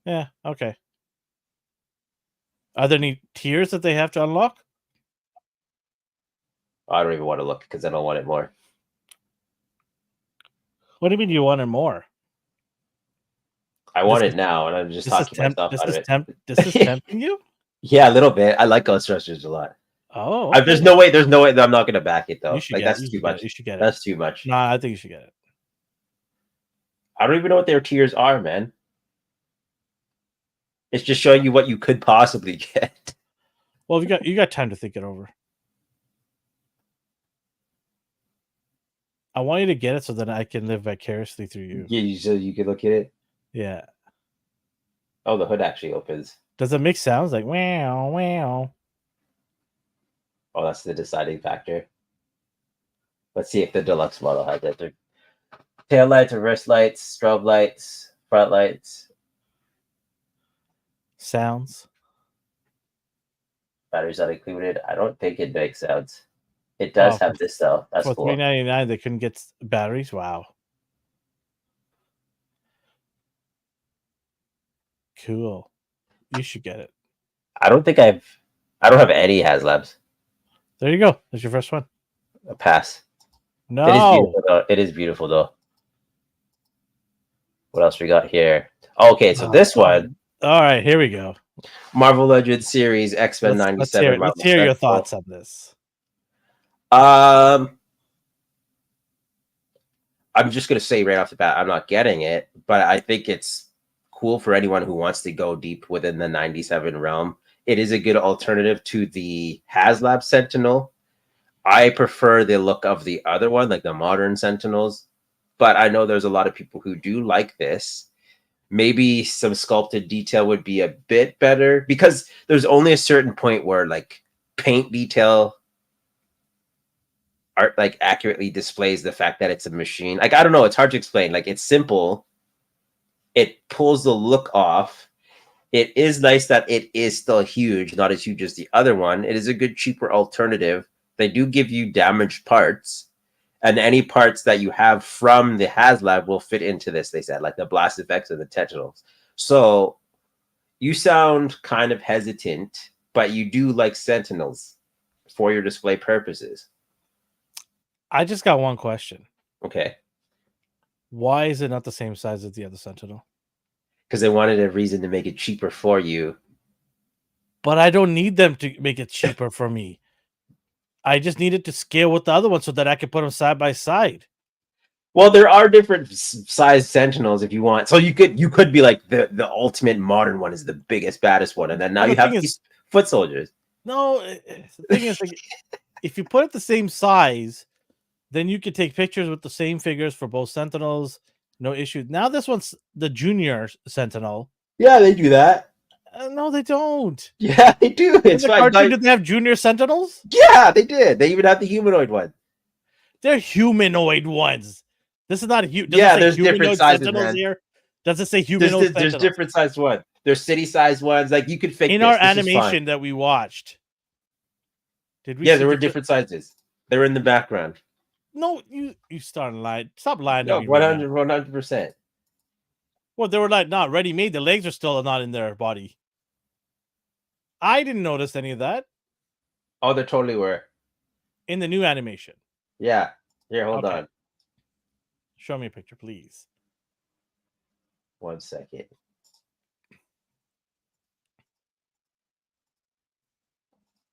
Yeah. Okay. Are there any tiers that they have to unlock?
I don't even want to look because I don't want it more.
What do you mean you want it more?
I want it now, and I'm just talking myself out of it.
This is tempting you?
Yeah, a little bit. I like Ghostbusters a lot.
Oh, okay.
There's no way that I'm not going to back it though. Like that's too much.
You should get it.
That's too much.
No, I think you should get it.
I don't even know what their tiers are, man. It's just showing you what you could possibly get.
Well, you got time to think it over. I want you to get it so that I can live vicariously through you.
Yeah, so you could look at it.
Yeah.
Oh, the hood actually opens.
Does it make sounds like wow, wow?
Oh, that's the deciding factor. Let's see if the deluxe model has it. Tail lights, reverse lights, strobe lights, front lights.
Sounds.
Batteries not included. I don't think it makes sounds. It does have this though. That's
for
cool.
$399, they couldn't get batteries. Wow. Cool. You should get it.
I don't have any HasLabs.
There you go. That's your first one.
A pass.
No.
It is beautiful though. What else we got here? Okay, so this one.
All right, here we go.
Marvel Legends series X-Men 97.
Let's hear your thoughts on this.
I'm just gonna say right off the bat, I'm not getting it, but I think it's cool for anyone who wants to go deep within the 97 realm. It is a good alternative to the HasLab Sentinel. I prefer the look of the other one, like the modern Sentinels, but I know there's a lot of people who do like this. Maybe some sculpted detail would be a bit better because there's only a certain point where like paint detail art like accurately displays the fact that it's a machine. Like I don't know, it's hard to explain. Like it's simple. It pulls the look off. It is nice that it is still huge, not as huge as the other one. It is a good cheaper alternative. They do give you damaged parts, and any parts that you have from the HasLab will fit into this, they said, like the blast effects and the tentacles. So you sound kind of hesitant, but you do like Sentinels for your display purposes.
I just got one question.
Okay.
Why is it not the same size as the other Sentinel?
Because they wanted a reason to make it cheaper for you.
But I don't need them to make it cheaper for me. I just need it to scale with the other one so that I can put them side by side.
Well, there are different size Sentinels if you want. So you could be like the ultimate modern one is the biggest, baddest one, and then now
Well,
you
the
have
thing
these foot soldiers.
No, the thing is, like, if you put it the same size, then you could take pictures with the same figures for both Sentinels. No issue. Now this one's the junior Sentinel.
Yeah, they do that.
No, they don't.
Yeah, they do.
In
It's
the
fine.
cartoon, did they have junior Sentinels?
Yeah, they did. They even have the humanoid one.
They're humanoid ones. This is not a
Yeah, there's different sizes, man.
here? Does it say humanoid
There's
Sentinels?
different sized ones. There's city sized ones. Like you could fake
In
this.
our
This is fine.
animation that we watched. Did we?
Yeah,
see
there were
the-
different sizes. They were in the background.
No, you starting lying. Stop lying.
No,
to me right now.
100%.
Well, they were like not ready made. The legs are still not in their body. I didn't notice any of that
Oh, they totally were.
in the new animation.
Yeah. Here, hold
Okay.
on.
Show me a picture, please.
1 second.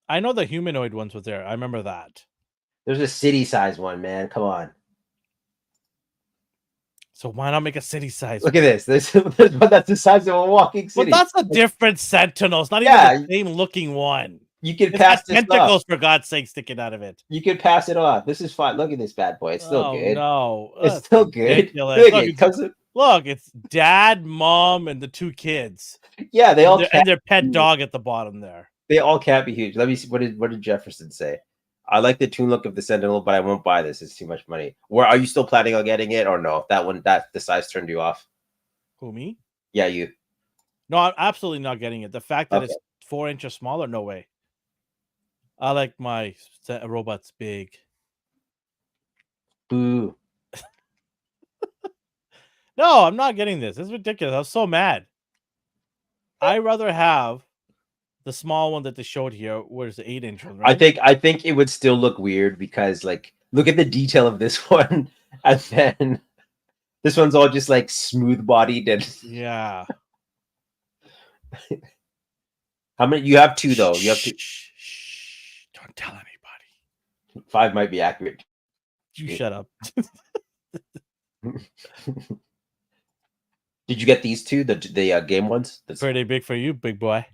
I know the humanoid ones was there. I remember that.
There's a city size one, man. Come on.
So why not make a city size?
Look at this. There's one that's the size of a walking
But
city.
that's a different Sentinel. It's not
Yeah.
even the same looking one.
You can
It's
pass
got
this off.
tentacles, for God's sake, sticking out of it.
You can pass it off. This is fine. Look at this bad boy. It's still
Oh,
good.
no.
It's
That's
still good.
ridiculous.
Look,
Look,
it comes with-
Look, it's dad, mom, and the two kids.
yeah, they all
And their pet dog at the bottom there.
they all can't be huge. Let me see. What did Jefferson say? I like the toon look of the Sentinel, but I won't buy this. It's too much money. Where are you still planning on getting it, or no? That the size turned you off.
Who, me?
Yeah, you.
No, I'm absolutely not getting it. The fact that
Okay.
it's 4 inches smaller, no way. I like my robots big.
Boo.
No, I'm not getting this. This is ridiculous. I was so mad. I'd rather have the small one that they showed here. Where's the 8-inch one? Right?
I think it would still look weird because like look at the detail of this one, and then this one's all just like smooth bodied and
Yeah.
how many you have two though? You have two.
Shh. Don't tell anybody.
5 might be accurate.
You shut up.
Did you get these two? The game ones?
Pretty big for you, big boy.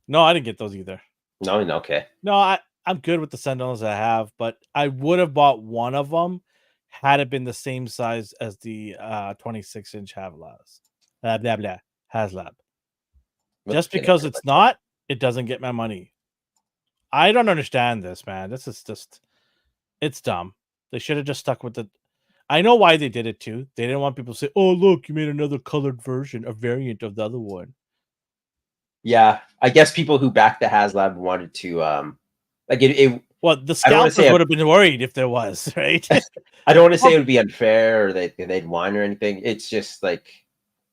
No, I didn't get those either.
No, okay.
No, I'm good with the Sentinels I have, but I would have bought one of them had it been the same size as the 26-inch HasLab. HasLab. Just because it's not, it doesn't get my money. I don't understand this, man. This is just, it's dumb. They should have just stuck with the. I know why they did it too. They didn't want people to say, "Oh, look, you made another colored version, a variant of the other one."
Yeah, I guess people who backed the HasLab wanted to like it
Well, the scalpers would have been worried if there was, right?
I don't want to say it would be unfair or they'd whine or anything. It's just like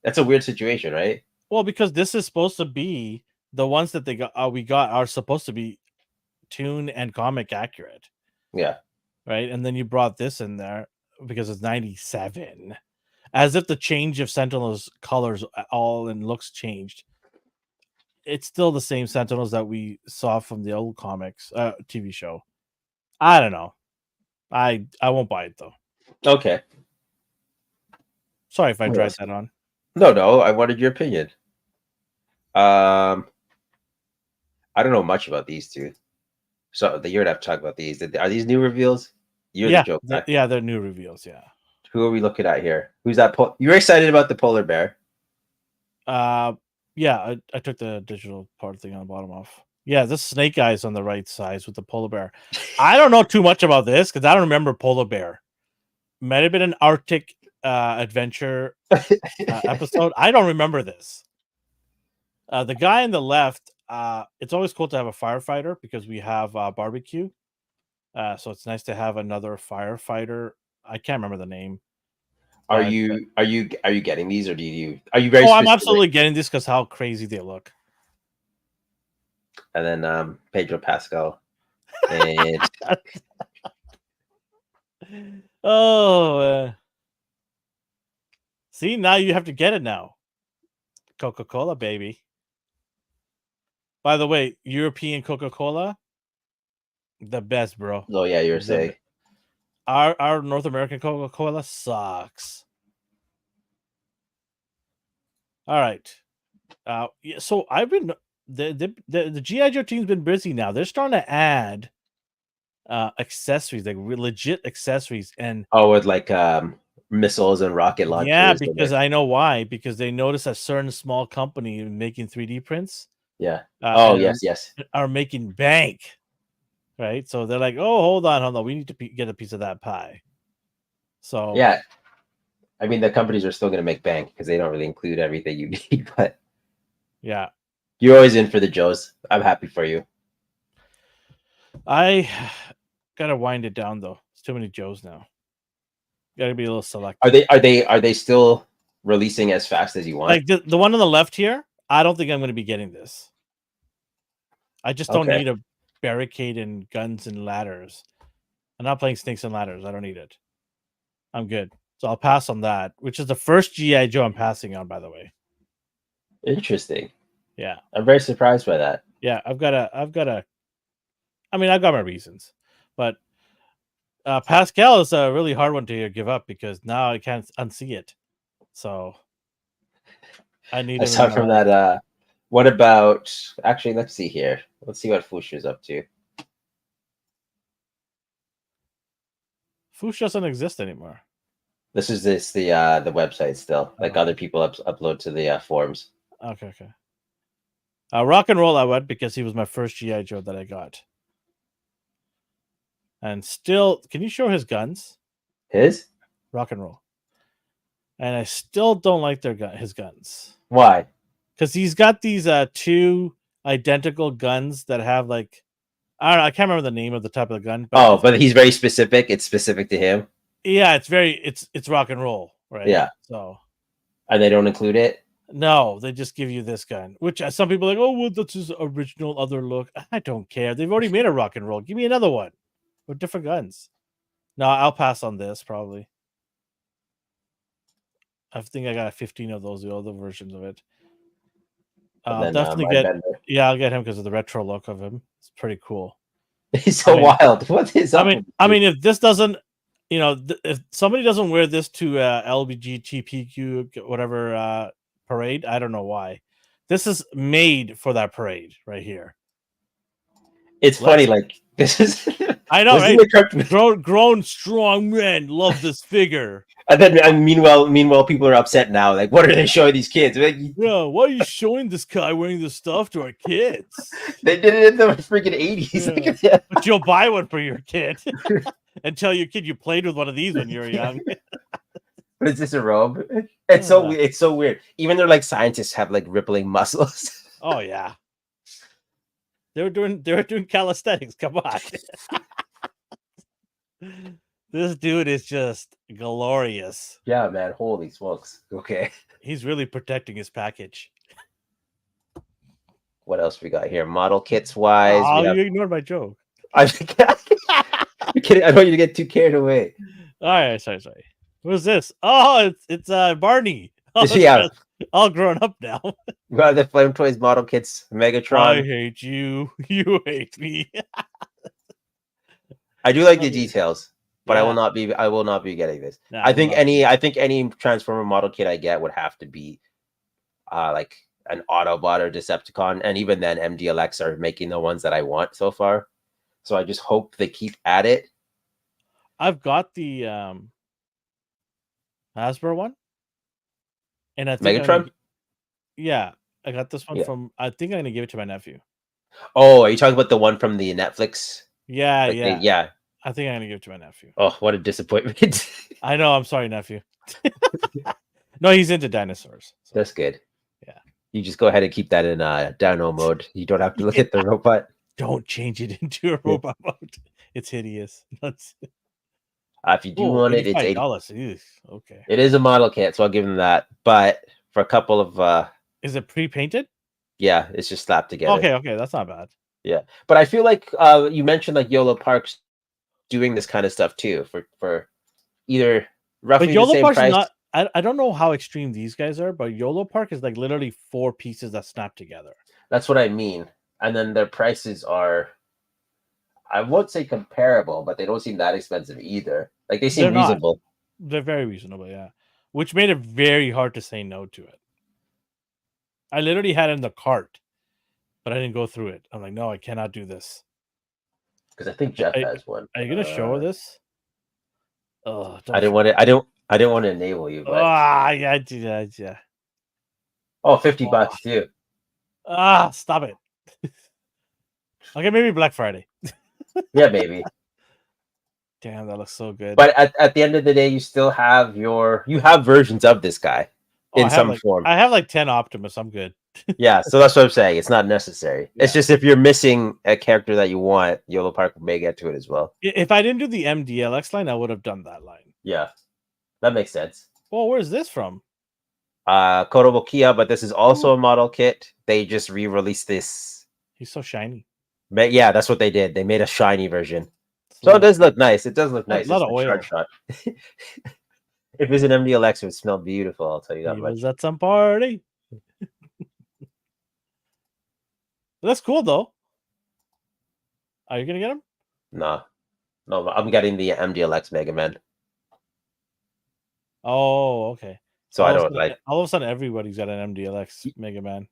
that's a weird situation, right?
Well, because this is supposed to be the ones that we got are supposed to be toon and comic accurate.
Yeah.
Right, and then you brought this in there because it's 97, as if the change of Sentinel's colors all and looks changed. it's still the same Sentinels that we saw from the old comics TV show. I don't know. I won't buy it though.
Okay.
Sorry if I
What
dragged
else?
that on.
No. I wanted your opinion. I don't know much about these two, so you're gonna have to talk about these. Are these new reveals? You're the joke guy.
Yeah, they're new reveals. Yeah.
Who are we looking at here? Who's that? You're excited about the polar bear?
Yeah, I took the digital part thing on the bottom off. Yeah, this snake guy's on the right side with the polar bear. I don't know too much about this because I don't remember polar bear. Might have been an Arctic adventure episode. I don't remember this. The guy on the left, it's always cool to have a firefighter because we have barbecue. So it's nice to have another firefighter. I can't remember the name.
Are you getting these, or are you very?
Oh, I'm absolutely getting this because how crazy they look.
And then Pedro Pascal. And
oh, see, now you have to get it now. Coca-Cola, baby. By the way, European Coca-Cola, the best, bro.
oh yeah, you're saying
our North American Coca-Cola sucks. All right. Yeah, so I've been the GI Joe team's been busy now. They're starting to add accessories, like legit accessories, and
with like missiles and rocket launchers.
Yeah, because I know why. Because they noticed a certain small company making 3D prints.
Yeah. Yes.
Are making bank, right? So they're like, oh, hold on, we need to get a piece of that pie. So
yeah, I mean the companies are still going to make bank because they don't really include everything you need, but
yeah,
you're always in for the Joes. I'm happy for you.
I gotta wind it down though. It's too many Joes now. Gotta be a little selective.
Are they still releasing as fast as you want?
Like the one on the left here, I don't think I'm going to be getting this. I just don't need a barricade and guns and ladders. I'm not playing snakes and ladders. I don't need it. I'm good. So I'll pass on that, which is the first GI Joe I'm passing on, by the way.
Interesting.
Yeah,
I'm very surprised by that.
Yeah, I've got my reasons, but Pascal is a really hard one to give up because now I can't unsee it. So I need.
Aside from that, what about? Actually, let's see here. Let's see what Fush is up to.
Fush doesn't exist anymore.
The website still. Like other people upload to the forums.
Okay. Rock and Roll I went because he was my first GI Joe that I got. And still, can you show his guns?
His?
Rock and Roll. And I still don't like his guns.
Why?
Because he's got these two identical guns that have like, I don't know, I can't remember the name of the type of gun.
But he's very specific. It's specific to him.
Yeah, it's Rock and Roll, right?
Yeah.
So.
And they don't include it?
No, they just give you this gun, which some people are like, oh, well, that's his original other look. I don't care. They've already made a Rock and Roll. Give me another one with different guns. No, I'll pass on this probably. I think I got 15 of those, the other versions of it. I'll definitely I'll get him because of the retro look of him. It's pretty cool.
He's so wild. What is up?
I mean, if this doesn't, if somebody doesn't wear this to LGBTQ whatever parade, I don't know why. This is made for that parade right here.
It's funny, like this is.
I know, right? Grown strong men love this figure.
And then, meanwhile, people are upset now. Like, what are they showing these kids? Like,
yeah, why are you showing this guy wearing this stuff to our kids?
They did it in the freaking 80s.
Yeah. But you'll buy one for your kid and tell your kid you played with one of these when you were young.
But is this a robe? It's so weird. Even their like scientists have like rippling muscles.
Oh yeah, they were doing calisthenics. Come on. This dude is just glorious.
Yeah, man. Holy smokes. Okay.
He's really protecting his package.
What else we got here? Model kits wise.
Oh, you ignored my joke.
I'm kidding. I don't want you to get too carried away.
All right. Sorry. Who's this? Oh, it's Barney. Oh,
yeah.
all grown up now.
We got the Flame Toys model kits,
I
Megatron.
hate you. You hate me.
I do like
Oh,
the
yeah.
details, but I
Yeah.
will not be getting this.
Nah,
I
will
think
not
any
be.
I think any Transformer model kit I get would have to be like an Autobot or Decepticon, and even then MDLX are making the ones that I want so far. So I just hope they keep at it.
I've got the Hasbro one, and I think
Megatron?
yeah, I got this one
Yeah.
from. I think I'm gonna give it to my nephew.
Oh, are you talking about the one from the Netflix?
Yeah,
Like
yeah.
yeah.
I think I'm gonna give it to my nephew.
Oh, what a disappointment.
I know. I'm sorry, nephew. No, he's into dinosaurs. So.
That's good.
Yeah.
You just go ahead and keep that in dino mode. You don't have to look
Yeah.
at the robot.
Don't change it into a robot mode. It's hideous.
If you do want it, it's
$85. Okay.
It is a model kit, so I'll give them that. But for a couple of
Is it pre-painted?
yeah, it's just slapped together.
Okay, that's not bad.
Yeah, but I feel like you mentioned like YOLO Parks doing this kind of stuff too for either roughly
But
the
YOLO
same
Park's
price.
not. I don't know how extreme these guys are, but YOLO Park is like literally 4 pieces that snap together.
That's what I mean. And then their prices are, I won't say comparable, but they don't seem that expensive either. Like they seem
They're not.
reasonable.
They're very reasonable, yeah. Which made it very hard to say no to it. I literally had it in the cart, but I didn't go through it. I'm like, no, I cannot do this.
Because I think Jeff has one.
Are you gonna show this? Oh,
I didn't want to. I didn't want to enable you, but
yeah.
oh, $50 too.
Stop it. Okay, maybe Black Friday.
Yeah, maybe.
Damn, that looks so good.
But at the end of the day, you still have you have versions of this guy in some form.
I have like 10 Optimus. I'm good.
Yeah, so that's what I'm saying. It's not necessary.
Yeah.
It's just if you're missing a character that you want, YOLO Park may get to it as well.
If I didn't do the MDLX line, I would have done that line.
Yeah, that makes sense.
Well, where's this from?
Kotobukiya, but this is also a model kit. They just re-released this.
He's so shiny.
But yeah, that's what they did. They made a shiny version. So it does look nice. It does look nice.
A lot of
It's
oil.
charge shot. If it's an MDLX, it would smell beautiful. I'll tell you that
He
much.
was at some party. That's cool though. Are you gonna get him?
No, I'm getting the MDLX Mega Man.
Oh, okay.
So I don't like.
All of a sudden, everybody's got an MDLX Mega Man.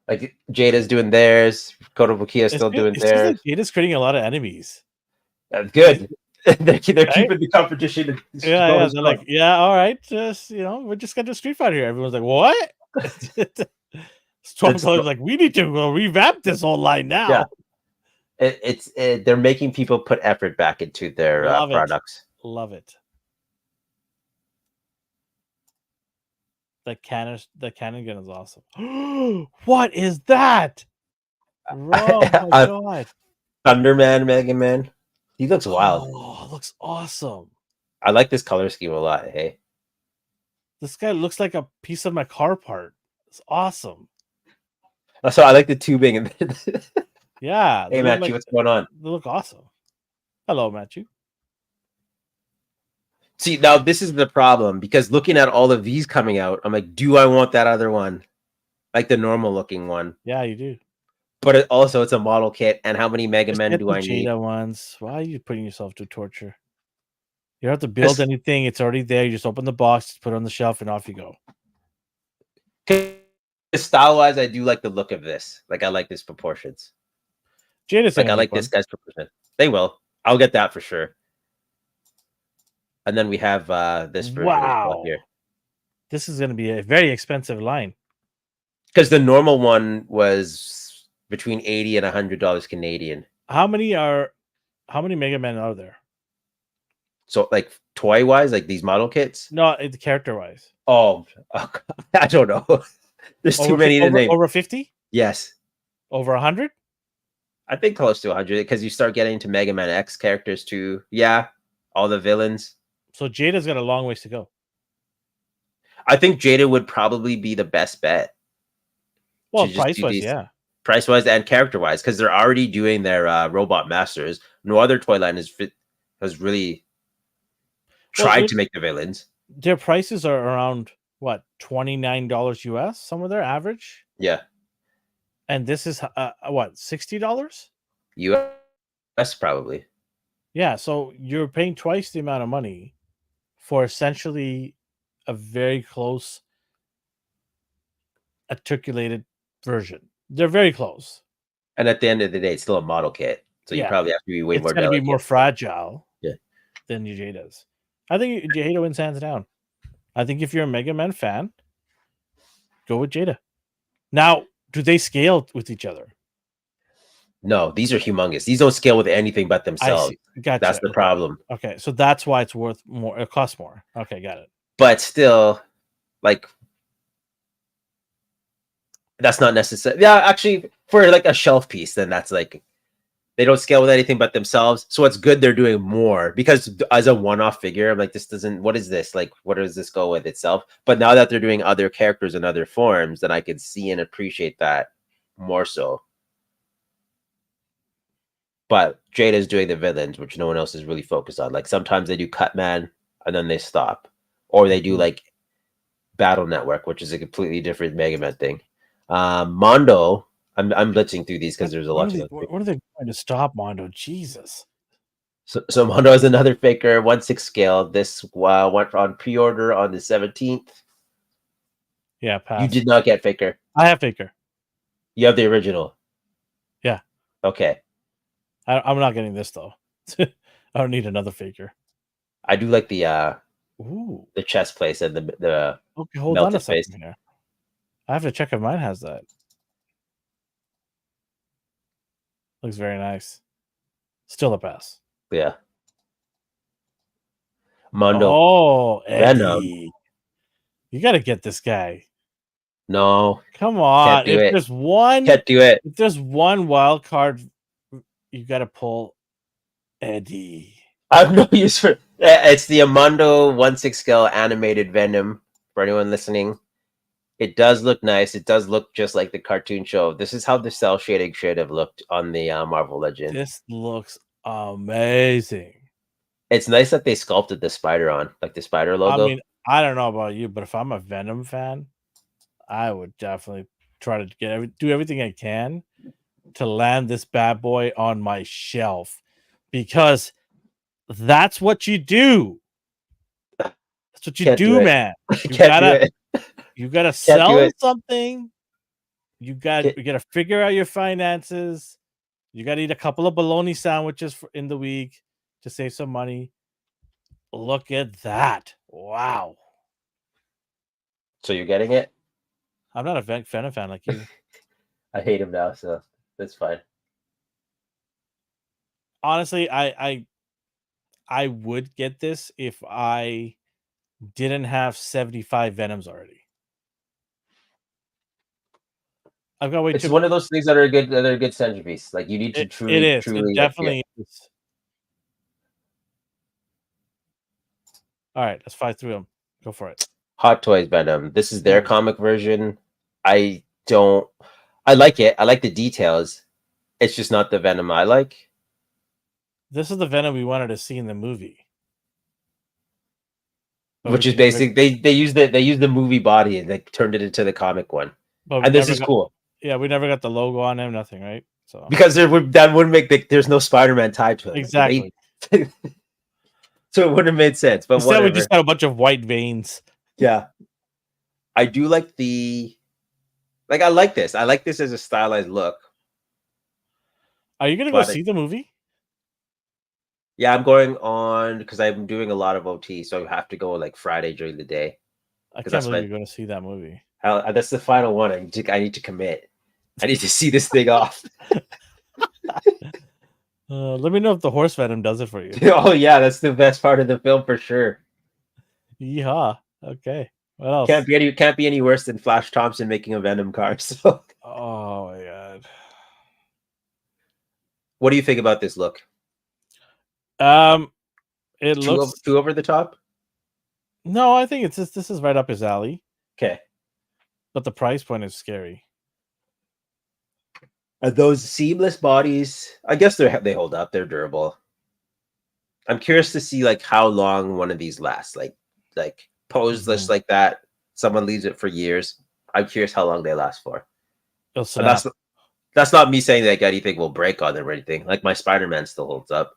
Like Jada's doing theirs. Kotobukiya is still doing theirs.
Jada's creating a lot of enemies.
That's good. they're keeping the competition.
Yeah, they're like, yeah, all right, just we're just gonna do Street Fighter here. Everyone's like, what? Stormcloud's like, we need to revamp this whole line now.
Yeah. They're making people put effort back into their products.
Love it. The cannon gun is awesome. What is that? Oh my god.
Thunderman Mega Man. He looks wild.
Oh, looks awesome.
I like this color scheme a lot. Hey.
This guy looks like a piece of my car part. It's awesome.
So I like the tubing.
Yeah.
Hey Matthew, what's going on?
They look awesome. Hello, Matthew.
See, now this is the problem because looking at all of these coming out, I'm like, do I want that other one? Like the normal looking one.
Yeah, you do.
But it's a model kit, and how many Mega Men do I need?
Ones. Why are you putting yourself to torture? You don't have to build anything. It's already there. You just open the box, put it on the shelf, and off you go.
Style-wise, I do like the look of this. Like, I like this proportions.
Jada's
like, I like this guy's proportion. They will. I'll get that for sure. And then we have this version as well here.
This is going to be a very expensive line.
Because the normal one was between $80 and $100 Canadian.
How many Mega Men are there?
So, like, toy-wise, like these model kits?
No, character-wise.
Oh, I don't know. There's too many to name.
Over 50?
Yes.
Over 100?
I think close to 100 because you start getting into Mega Man X characters too. Yeah, all the villains.
So Jada's got a long ways to go.
I think Jada would probably be the best bet.
Well, price-wise, yeah.
Price-wise and character-wise, because they're already doing their Robot Masters. No other toy line has really tried to make the villains.
Their prices are around what, $29 US, somewhere there, average.
Yeah,
And this is what, $60?
US probably.
Yeah, so you're paying twice the amount of money for essentially a very close articulated version. They're very close.
And at the end of the day, it's still a model kit, so you
Yeah.
probably have to be way
It's
more
going to be
delicate.
more fragile
Yeah.
than Jade's. I think Jada wins hands down. I think if you're a Mega Man fan, go with Jada. Now, do they scale with each other?
No, these are humongous. These don't scale with anything but
I
themselves.
see. Gotcha.
That's the problem.
Okay, so that's why it's worth more. It costs more. Okay, got it.
But still, like, that's not necessary. Yeah, actually, for like a shelf piece, then that's like they don't scale with anything but themselves. So it's good they're doing more, because as a one-off figure, I'm like, this doesn't. What is this? Like, what does this go with itself? But now that they're doing other characters and other forms, then I could see and appreciate that more so. But Jada's doing the villains, which no one else is really focused on. Like sometimes they do Cutman and then they stop, or they do like Battle Network, which is a completely different Mega Man thing. Mondo, I'm blitzing through these because there's a lot.
What are they going to stop, Mondo? Jesus.
So Mondo is another faker, 1/6 scale. This went on pre-order on the 17th.
Yeah, pass.
You did not get faker.
I have faker.
You have the original.
Yeah.
Okay.
I'm not getting this though. I don't need another faker.
I do like the chest place and the
okay. Hold on a second
face.
here. I have to check if mine has that. Looks very nice. Still a pass.
Yeah. Mondo.
Oh, Eddie.
Venom.
You got to get this guy.
No.
Come on.
Can't do it.
There's one,
Can't do it.
If there's one wild card, you got to pull Eddie.
I have no use for it's the Mondo 1/6 scale animated Venom for anyone listening. It does look nice. It does look just like the cartoon show. This is how the cell shading should have looked on the Marvel Legend.
This looks amazing.
It's nice that they sculpted the spider on, like the spider logo.
I mean, I don't know about you, but if I'm a Venom fan, I would definitely try to do everything I can to land this bad boy on my shelf, because that's what you do. That's what you do, man. You gotta sell something. You gotta figure out your finances. You gotta eat a couple of bologna sandwiches in the week to save some money. Look at that! Wow.
So you're getting it?
I'm not a Venom fan like you.
I hate him now, so that's fine.
Honestly, I would get this if I didn't have 75 Venoms already. I've got
It's one of those things that are a good centerpiece. Like you need to truly.
It definitely is. All right, let's fight through them. Go for it.
Hot Toys Venom. This is their comic version. I like it. I like the details. It's just not the Venom I like.
This is the Venom we wanted to see in the movie.
Which is basic. They used the movie body and they turned it into the comic one. And this is cool.
Yeah, we never got the logo on him, nothing, right? So
because that wouldn't make there's no Spider-Man tied to it.
Exactly.
So it wouldn't have made sense. But
instead we just got a bunch of white veins.
Yeah. I do like I like this. I like this as a stylized look.
Are you gonna go see the movie?
Yeah, I'm going on because I'm doing a lot of OT, so I have to go like Friday during the day.
I can't believe you're going to see that movie.
That's the final one. I need to commit. I need to see this thing off.
Let me know if the horse Venom does it for you.
Oh yeah, that's the best part of the film for sure.
Yeehaw. Okay. What else?
Can't be any worse than Flash Thompson making a Venom car. So.
Oh my god.
What do you think about this look?
It looks
too over the top.
No, I think this is right up his alley.
Okay,
but the price point is scary.
Are those seamless bodies? I guess they hold up. They're durable. I'm curious to see like how long one of these lasts. Like poseless like that. someone leaves it for years. I'm curious how long they last for.
It'll
But
snap.
that's not me saying that anything will break on them or anything. Like my Spider-Man still holds up,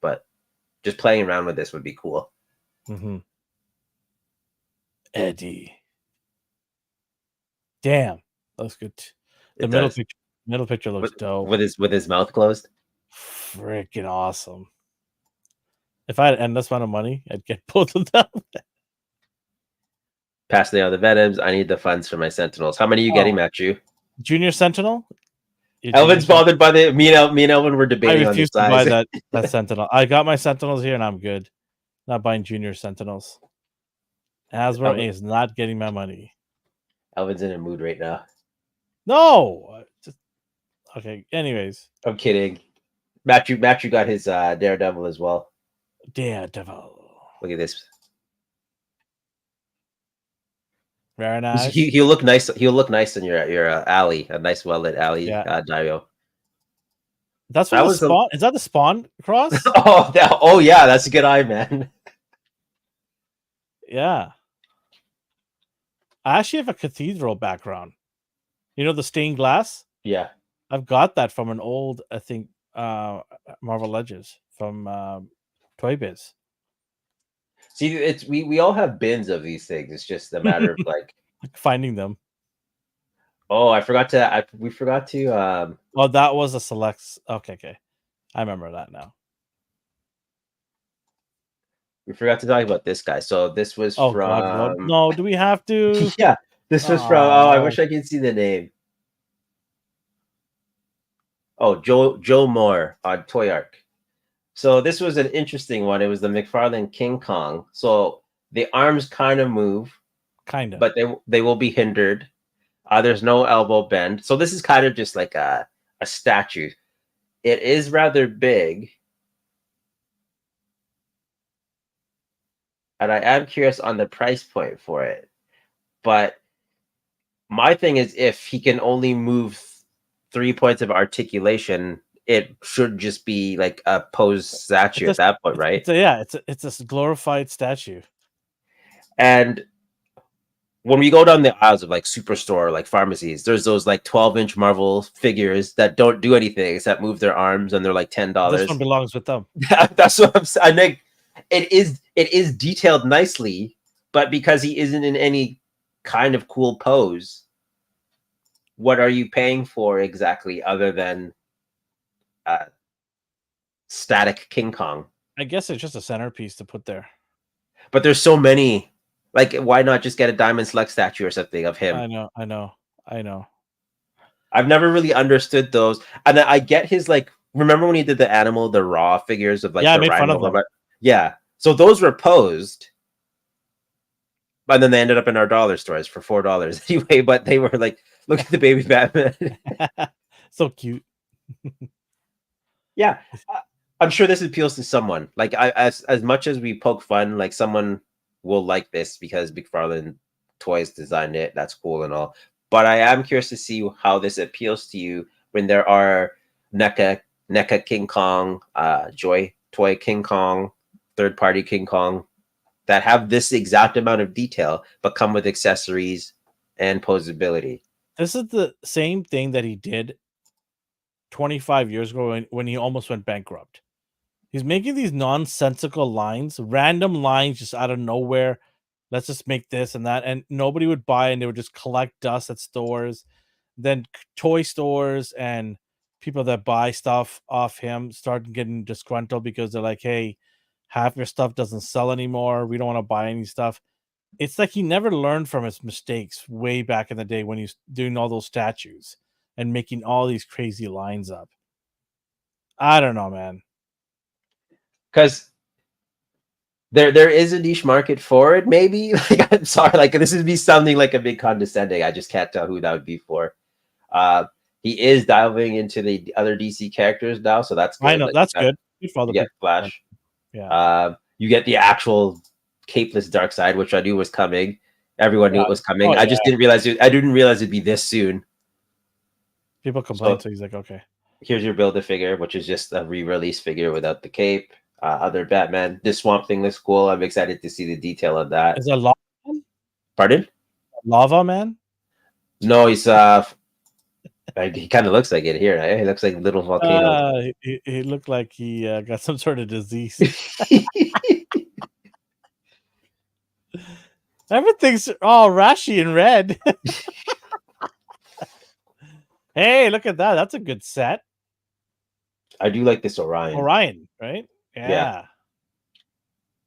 but just playing around with this would be cool.
Mm-hmm. Eddie. Damn, looks good. The
It
middle
does.
picture looks dope.
With his mouth closed.
Freaking awesome. If I had endless amount of money, I'd get both of them.
Pass the other Venoms. I need the funds for my Sentinels. How many are you getting, Matthew?
Junior Sentinel?
Elvin's bothered by the me and Elvin were
I
debating on the
refuse to buy
size.
that Sentinel. I got my Sentinels here and I'm good. Not buying Junior Sentinels. Hasbro is not getting my money.
Elvin's in a mood right now.
No. Okay. Anyways.
I'm kidding. Matthew got his Daredevil as well.
Daredevil.
Look at this.
Very nice.
He'll look nice. He'll look nice in your alley, a nice well-lit alley.
Yeah.
Dario.
That's what the Spawn. Is that the Spawn cross?
oh yeah, that's a good eye, man.
Yeah. I actually have a cathedral background. You know the stained glass?
Yeah.
I've got that from an old, I think, Marvel Legends from Toy Biz.
See, it's we all have bins of these things. It's just a matter of like
finding them.
Oh, we forgot to.
Oh, that was a select. Okay. I remember that now.
We forgot to talk about this guy. So this was from.
God, no, do we have to?
Yeah, this was from. Oh, I wish I could see the name. Oh, Joe Moore on Toy Arc. So this was an interesting one. It was the McFarlane King Kong. So the arms kind of move, but they will be hindered. There's no elbow bend. So this is kind of just like a statue. It is rather big. And I am curious on the price point for it. But my thing is, if he can only move 3 points of articulation, it should just be like a posed statue at that point, right?
It's a glorified statue.
And when we go down the aisles of like Superstore, like pharmacies, there's those like 12-inch Marvel figures that don't do anything except move their arms, and they're like $10.
This one belongs with them.
That's what I'm saying. I think it is detailed nicely, but because he isn't in any kind of cool pose, what are you paying for exactly other than static King Kong?
I guess it's just a centerpiece to put there.
But there's so many. Like, why not just get a Diamond Select statue or something of him?
I know.
I've never really understood those. And I get his, like, remember when he did the raw figures of like
I
the
made
rhino?
fun of them.
Yeah. So those were posed. But then they ended up in our dollar stores for $4 anyway. But they were like, look at the baby Batman.
So cute.
Yeah. I'm sure this appeals to someone. Like, as much as we poke fun, like, someone will like this because McFarlane Toys designed it. That's cool and all. But I am curious to see how this appeals to you when there are NECA King Kong, Joy Toy King Kong, third-party King Kong that have this exact amount of detail but come with accessories and posability.
This is the same thing that he did 25 years ago when he almost went bankrupt. He's making these nonsensical lines, random lines just out of nowhere. Let's just make this and that. And nobody would buy, and they would just collect dust at stores. Then toy stores and people that buy stuff off him start getting disgruntled because they're like, hey, half your stuff doesn't sell anymore. We don't want to buy any stuff. It's like he never learned from his mistakes way back in the day when he's doing all those statues and making all these crazy lines up. I don't know, man.
Because there is a niche market for it, maybe. Like, I'm sorry, like, this is me sounding like a big condescending. I just can't tell who that would be for. He is diving into the other DC characters now, so that's good.
I know,
like,
that's good. You
get Flash.
Yeah.
You get the actual capeless Darkseid, which I knew was coming. Everyone knew it was coming. I just didn't realize I didn't realize it'd be this soon.
People complain, so he's like, okay.
Here's your Build-A-Figure, which is just a re-release figure without the cape. Other Batman. This Swamp Thing looks cool. I'm excited to see the detail of that.
Is that long?
Pardon?
Lava man?
No, he's like, he kind of looks like it here. Right? He looks like little volcano.
He looked like he got some sort of disease. Everything's all rashy and red. Hey, look at that. That's a good set.
I do like this Orion.
Orion, right?
Yeah.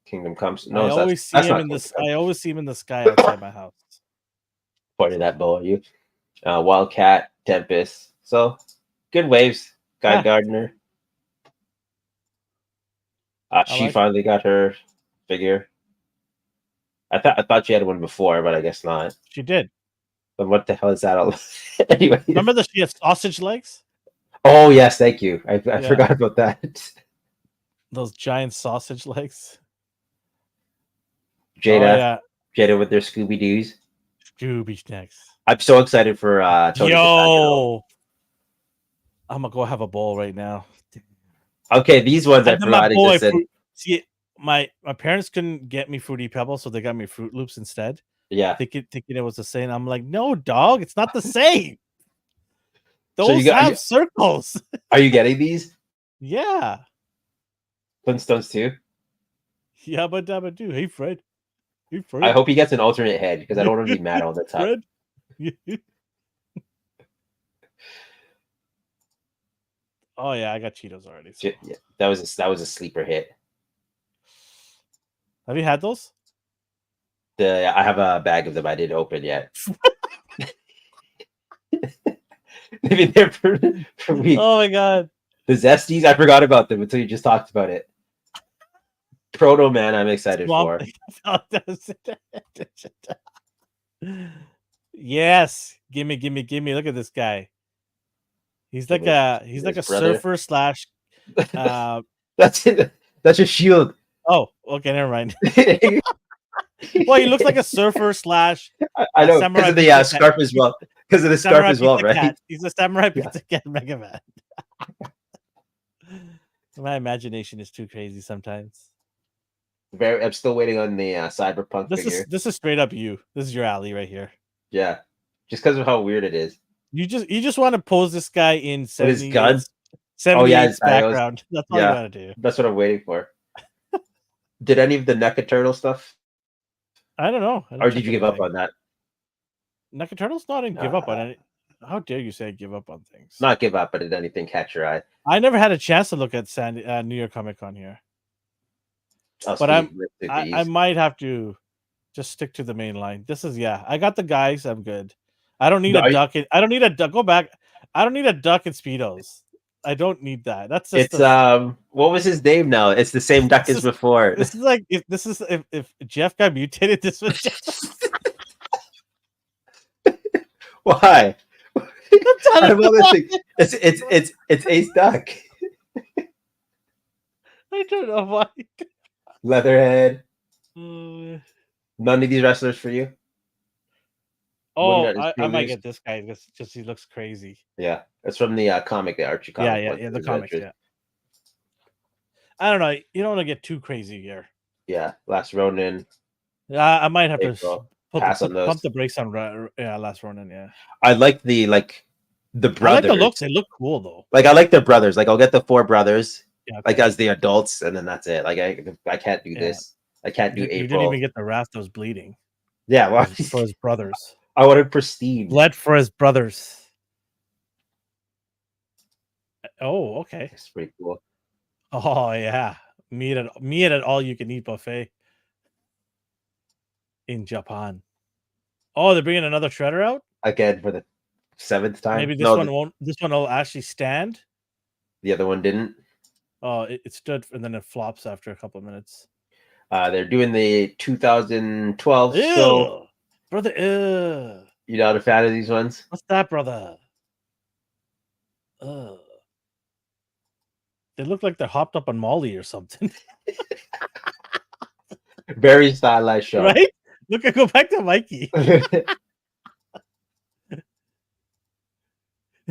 Kingdom Comes. No,
I always see him in this. I always see him in the sky outside my house.
Pointed that bow at you. Wildcat, Tempest. So good waves. Guy Gardner. She finally got her figure. I thought she had one before, but I guess not.
She did.
But what the hell is that? Anyway,
remember that she had sausage legs?
Oh yes, thank you. I forgot about that.
Those giant sausage legs.
Jada with their Scooby Doos.
Scooby snacks.
I'm so excited for Tony.
Yo, I'm gonna go have a bowl right now.
Okay, these ones I forgot existed.
See, my parents couldn't get me Fruity Pebbles, so they got me Fruit Loops instead.
Yeah,
thinking it was the same. I'm like, no, dog, it's not the same. Those have circles.
Are you getting these?
Yeah.
Flintstones too.
Yabba dabba do. Hey Fred. Hey Fred.
I hope he gets an alternate head because I don't want to be mad all the time.
Oh yeah, I got Cheetos already. So.
Yeah, that was a sleeper hit.
Have you had those?
I have a bag of them. I didn't open yet. They've been there for weeks.
Oh my god.
The Zesties, I forgot about them until you just talked about it. Proto Man, I'm excited for.
Yes, gimme. Look at this guy. He's like a surfer slash.
That's it. That's a shield.
Oh, okay, never mind. Well, he looks like a surfer slash.
I know because of the scarf as well. Because of the scarf as well, right?
Cat. He's a samurai pizza cat Mega Man. My imagination is too crazy sometimes.
I'm still waiting on the cyberpunk figure.
This is straight up you. This is your alley right here.
Yeah, just because of how weird it is.
You just want to pose this guy in 70s,
his guns.
78's background. That's all you want to do.
That's what I'm waiting for. Did any of the NECA Turtle stuff?
I don't know.
Or did you give up on that?
NECA Turtles? No, I didn't give up on it. How dare you say I give up on things?
Not give up, but did anything catch your eye?
I never had a chance to look at New York Comic Con here. But I might have to just stick to the main line. This is I got the guys. I'm good. I don't need a duck. I don't need a duck. Go back. I don't need a duck in Speedos. I don't need that. That's just
what was his name now? It's the same duck as before.
This is like if Jeff got mutated, this was
Why? It's Ace Duck.
I don't know why.
Leatherhead. None of these wrestlers for you?
Oh, I might get this guy just he looks crazy.
Yeah, it's from the comic, the Archie comic.
Yeah, the comics. Yeah. I don't know. You don't want to get too crazy here.
Yeah, Last Ronin.
I might have to
pump
the brakes on. Last Ronin. Yeah,
I like the brothers.
I like the looks. They look cool though.
Like I like the brothers. Like I'll get the 4 brothers. Yeah, okay. Like as the adults, and then that's it. Like I can't do this. I can't do April.
You didn't even get the Wrath that was bleeding.
Yeah, well,
for his brothers.
I wanted pristine.
Bled for his brothers. Oh, okay.
That's pretty cool.
Oh yeah, meat at all you can eat buffet in Japan. Oh, they're bringing another shredder out
again for the 7th time.
Maybe this one won't. This one will actually stand.
The other one didn't.
Oh, it stood and then it flops after a couple of minutes.
They're doing the 2012.
Ew,
so
brother. Ew.
You not a fan of these ones?
What's that, brother? They look like they're hopped up on Molly or something.
Very stylized show,
right? Look, I go back to Mikey.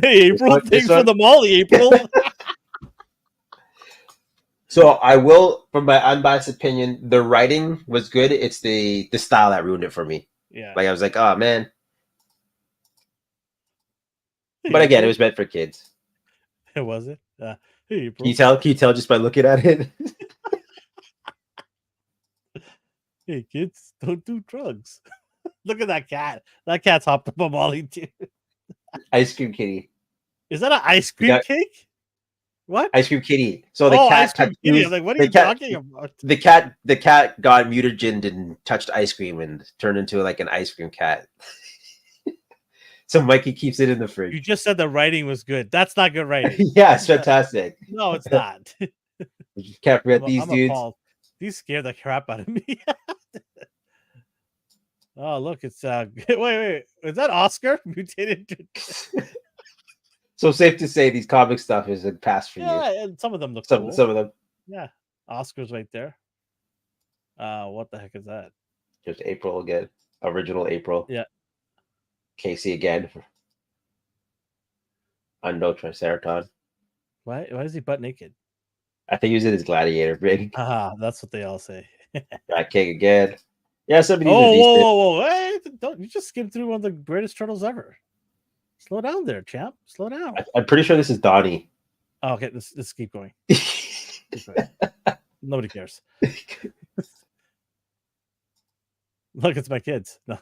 Hey, April, thanks for the Molly, April.
So I will, from my unbiased opinion, the writing was good. It's the style that ruined it for me.
Yeah.
Like I was like, oh man. But again, it was meant for kids.
Was it? Hey,
Can you tell? Can you tell just by looking at it?
Hey, kids, don't do drugs. Look at that cat. That cat's hopped up a Molly too.
Ice cream kitty.
Is that an ice cream
got-
cake? What?
Ice cream kitty. So the
ice
cat
cream kitty. I'm like, what are you talking about?
The cat got mutagened and touched ice cream and turned into like an ice cream cat. So Mikey keeps it in the
You
fridge.
just said the writing was good. That's not good writing.
Yeah, it's fantastic.
No, it's not.
You can't forget these
I'm
dudes.
appalled. These scare the crap out of me. Oh, look, it's wait, is that Oscar mutated?
So safe to say these comic stuff is a pass for you.
Yeah, and some of them look
Some
cool.
some of them.
Yeah, Oscar's right there. What the heck is that?
Just April again. Original April.
Yeah.
Casey again. Unknown Triceratops.
Why is he butt naked?
I think he was in his gladiator rig.
That's what they all say.
Rat King again. Yeah, some of these
Oh,
are decent.
whoa! Hey, don't you just skimmed through one of the greatest turtles ever? Slow down there, champ. Slow down.
I'm pretty sure this is Donnie.
Oh, okay, let's keep going. Nobody cares. Look, it's my kids. No.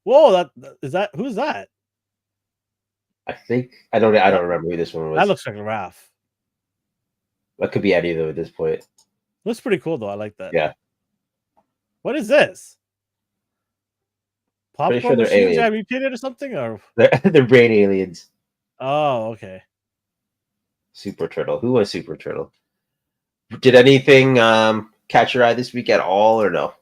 Whoa, who's that?
I think I don't remember who this one was.
That looks like a Raph.
That could be any though at this point.
Looks pretty cool though. I like that.
Yeah.
What is this?
Pretty sure
Popcorn
they're
machines
aliens.
got mutated or something? Or
They're brain aliens.
oh, okay.
Super Turtle. Who was Super Turtle? Did anything catch your eye this week at all, or no?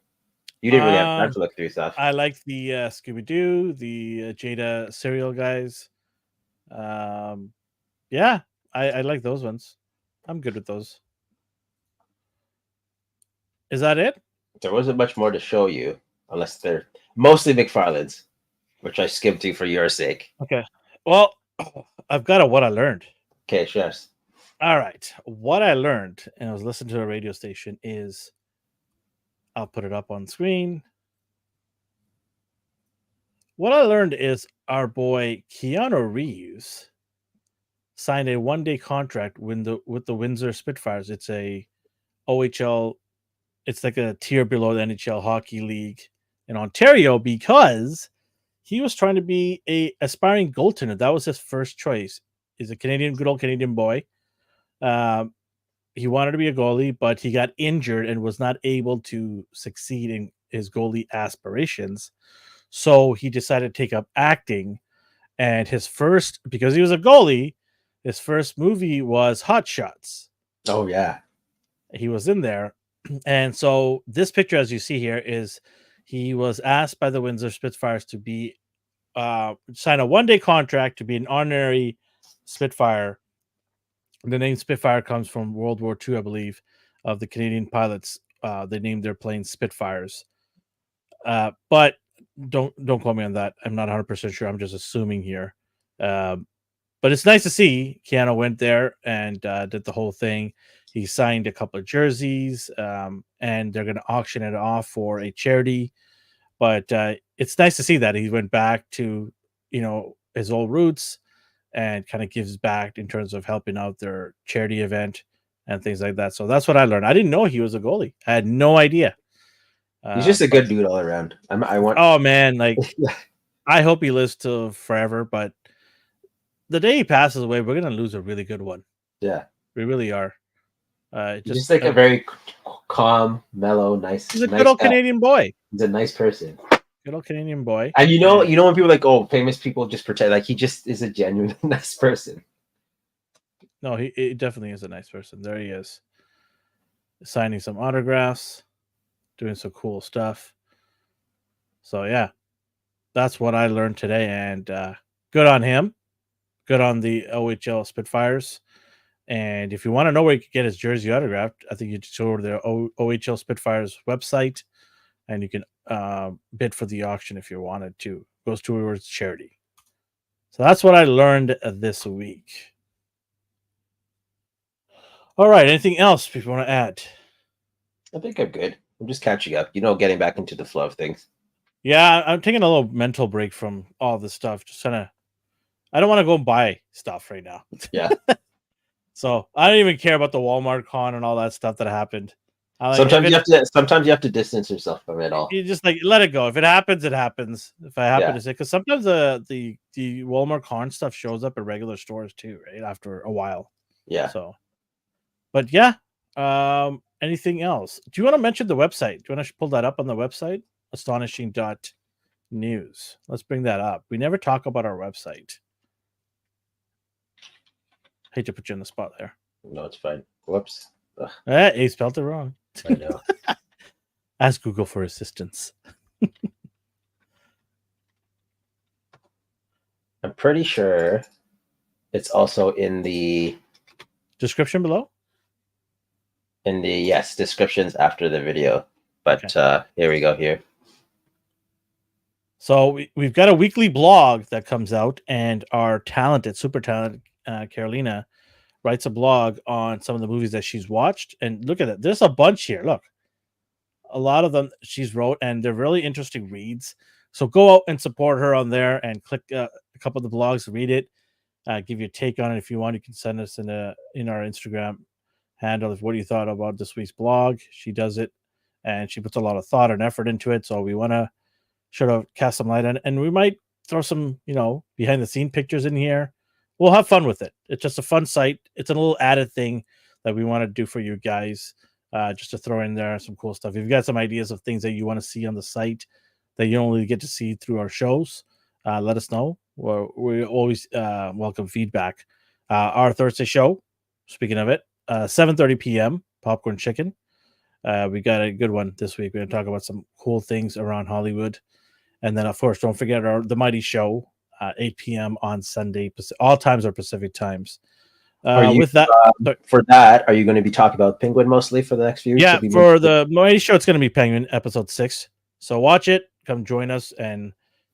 You didn't really have time to look through stuff.
I like the Scooby Doo, the Jada cereal guys. Yeah, I like those ones. I'm good with those. Is that it?
There wasn't much more to show you, unless they're mostly McFarlane's, which I skimmed to for your sake.
Okay. Well, I've got what I learned.
Okay, chefs.
All right. What I learned, and I was listening to a radio station, is I'll put it up on screen. What I learned is our boy Keanu Reeves signed a one-day contract with the Windsor Spitfires. It's a OHL. It's like a tier below the NHL Hockey League in Ontario because he was trying to be a aspiring goaltender. That was his first choice. He's a good old Canadian boy. He wanted to be a goalie, but he got injured and was not able to succeed in his goalie aspirations. So he decided to take up acting. And because he was a goalie, his first movie was Hot Shots.
Oh, yeah.
He was in there. And so this picture, as you see here, is he was asked by the Windsor Spitfires to be sign a one-day contract to be an honorary Spitfire. The name Spitfire comes from World War II, I believe, of the Canadian pilots. They named their planes Spitfires. But don't quote me on that. I'm not 100% sure. I'm just assuming here. But it's nice to see Keanu went there and did the whole thing. He signed a couple of jerseys, and they're going to auction it off for a charity. But it's nice to see that he went back to, his old roots and kind of gives back in terms of helping out their charity event and things like that. So that's what I learned. I didn't know he was a goalie. I had no idea.
He's just a good dude all around.
Oh man, like I hope he lives to forever. But the day he passes away, we're gonna lose a really good one.
Yeah,
we really are.
Just like a very calm, mellow, nice.
He's a good old Canadian boy.
He's a nice person.
Good old Canadian boy.
And you know when people are like, oh, famous people just pretend, like he just is a genuinely nice person.
No, he definitely is a nice person. There he is, signing some autographs, doing some cool stuff. So yeah, that's what I learned today, and good on him. Good on the OHL Spitfires. And if you want to know where you can get his jersey autographed, I think you just go to the OHL Spitfires website, and you can bid for the auction if you wanted to. It goes towards charity. So that's what I learned this week. All right. Anything else people want to add?
I think I'm good. I'm just catching up. Getting back into the flow of things.
Yeah, I'm taking a little mental break from all this stuff. Just kind of, I don't want to go and buy stuff right now.
Yeah.
So I don't even care about the Walmart con and all that stuff that happened. I like
Sometimes you have to distance yourself from it all.
you just like let it go. If it happens, it happens. If I happen
Yeah.
to say, because sometimes the Walmart con stuff shows up at regular stores too, right? After a while.
Yeah.
So, but yeah. Anything else? Do you want to mention the website? Do you want to pull that up on the website? Astonishing.news. Let's bring that up. We never talk about our website. Hate to put you on the spot there.
No, it's fine. Whoops. Ugh,
He spelled it wrong.
I know.
Ask Google for assistance.
I'm pretty sure it's also in the
Description below?
descriptions after the video. But here we go here.
So we've got a weekly blog that comes out, and our super talented Carolina writes a blog on some of the movies that she's watched. And look at it. There's a bunch here. Look. A lot of them she's wrote, and they're really interesting reads. So go out and support her on there and click a couple of the blogs, read it, give your take on it. If you want, you can send us in our Instagram handle of what you thought about this week's blog. She does it, and she puts a lot of thought and effort into it. So we want to sort of cast some light on it, and we might throw some, behind the scene pictures in here. We'll have fun with it. It's just a fun site. It's a little added thing that we want to do for you guys. Just to throw in there some cool stuff. If you've got some ideas of things that you want to see on the site that you don't really get to see through our shows, let us know. We always welcome feedback. Our Thursday show, speaking of it, 7:30 p.m. Popcorn Chicken. We got a good one this week. We're going to talk about some cool things around Hollywood. And then, of course, don't forget the Mighty Show, 8 p.m. on Sunday. All times are Pacific times. With that,
for that, are you going to be talking about Penguin mostly for the next few weeks?
Yeah, for the Mighty Show, it's going to be Penguin episode 6. So watch it, come join us, and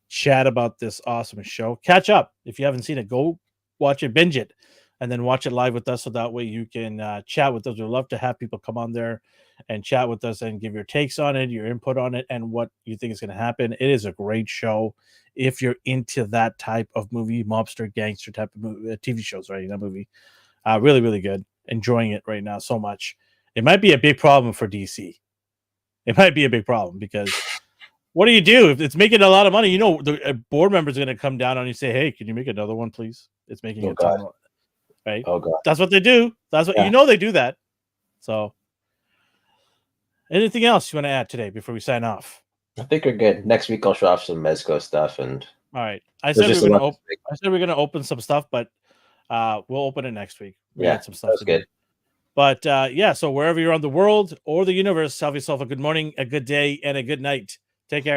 chat about this awesome show. Catch up if you haven't seen it. Go watch it, binge it, and then watch it live with us. So that way you can chat with us. We'd love to have people come on there and chat with us and give your takes on it, your input on it, and what you think is going to happen. It is a great show if you're into that type of movie, mobster, gangster type of movie, TV shows, right? That movie. Really, really good. Enjoying it right now so much. It might be a big problem for DC. It might be a big problem because what do you do if it's making a lot of money? The board members are going to come down on you and say, "Hey, can you make another one, please? It's making a ton of money." Right?
Oh god,
that's what they do. That's what they do that. So, anything else you want to add today before we sign off?
I think we're good. Next week I'll show off some Mezco stuff and.
All right. I said we're going to open some stuff, but. We'll open it next week. We got some stuff.
That's good.
But so wherever you're on the world or the universe, have yourself a good morning, a good day, and a good night. Take care.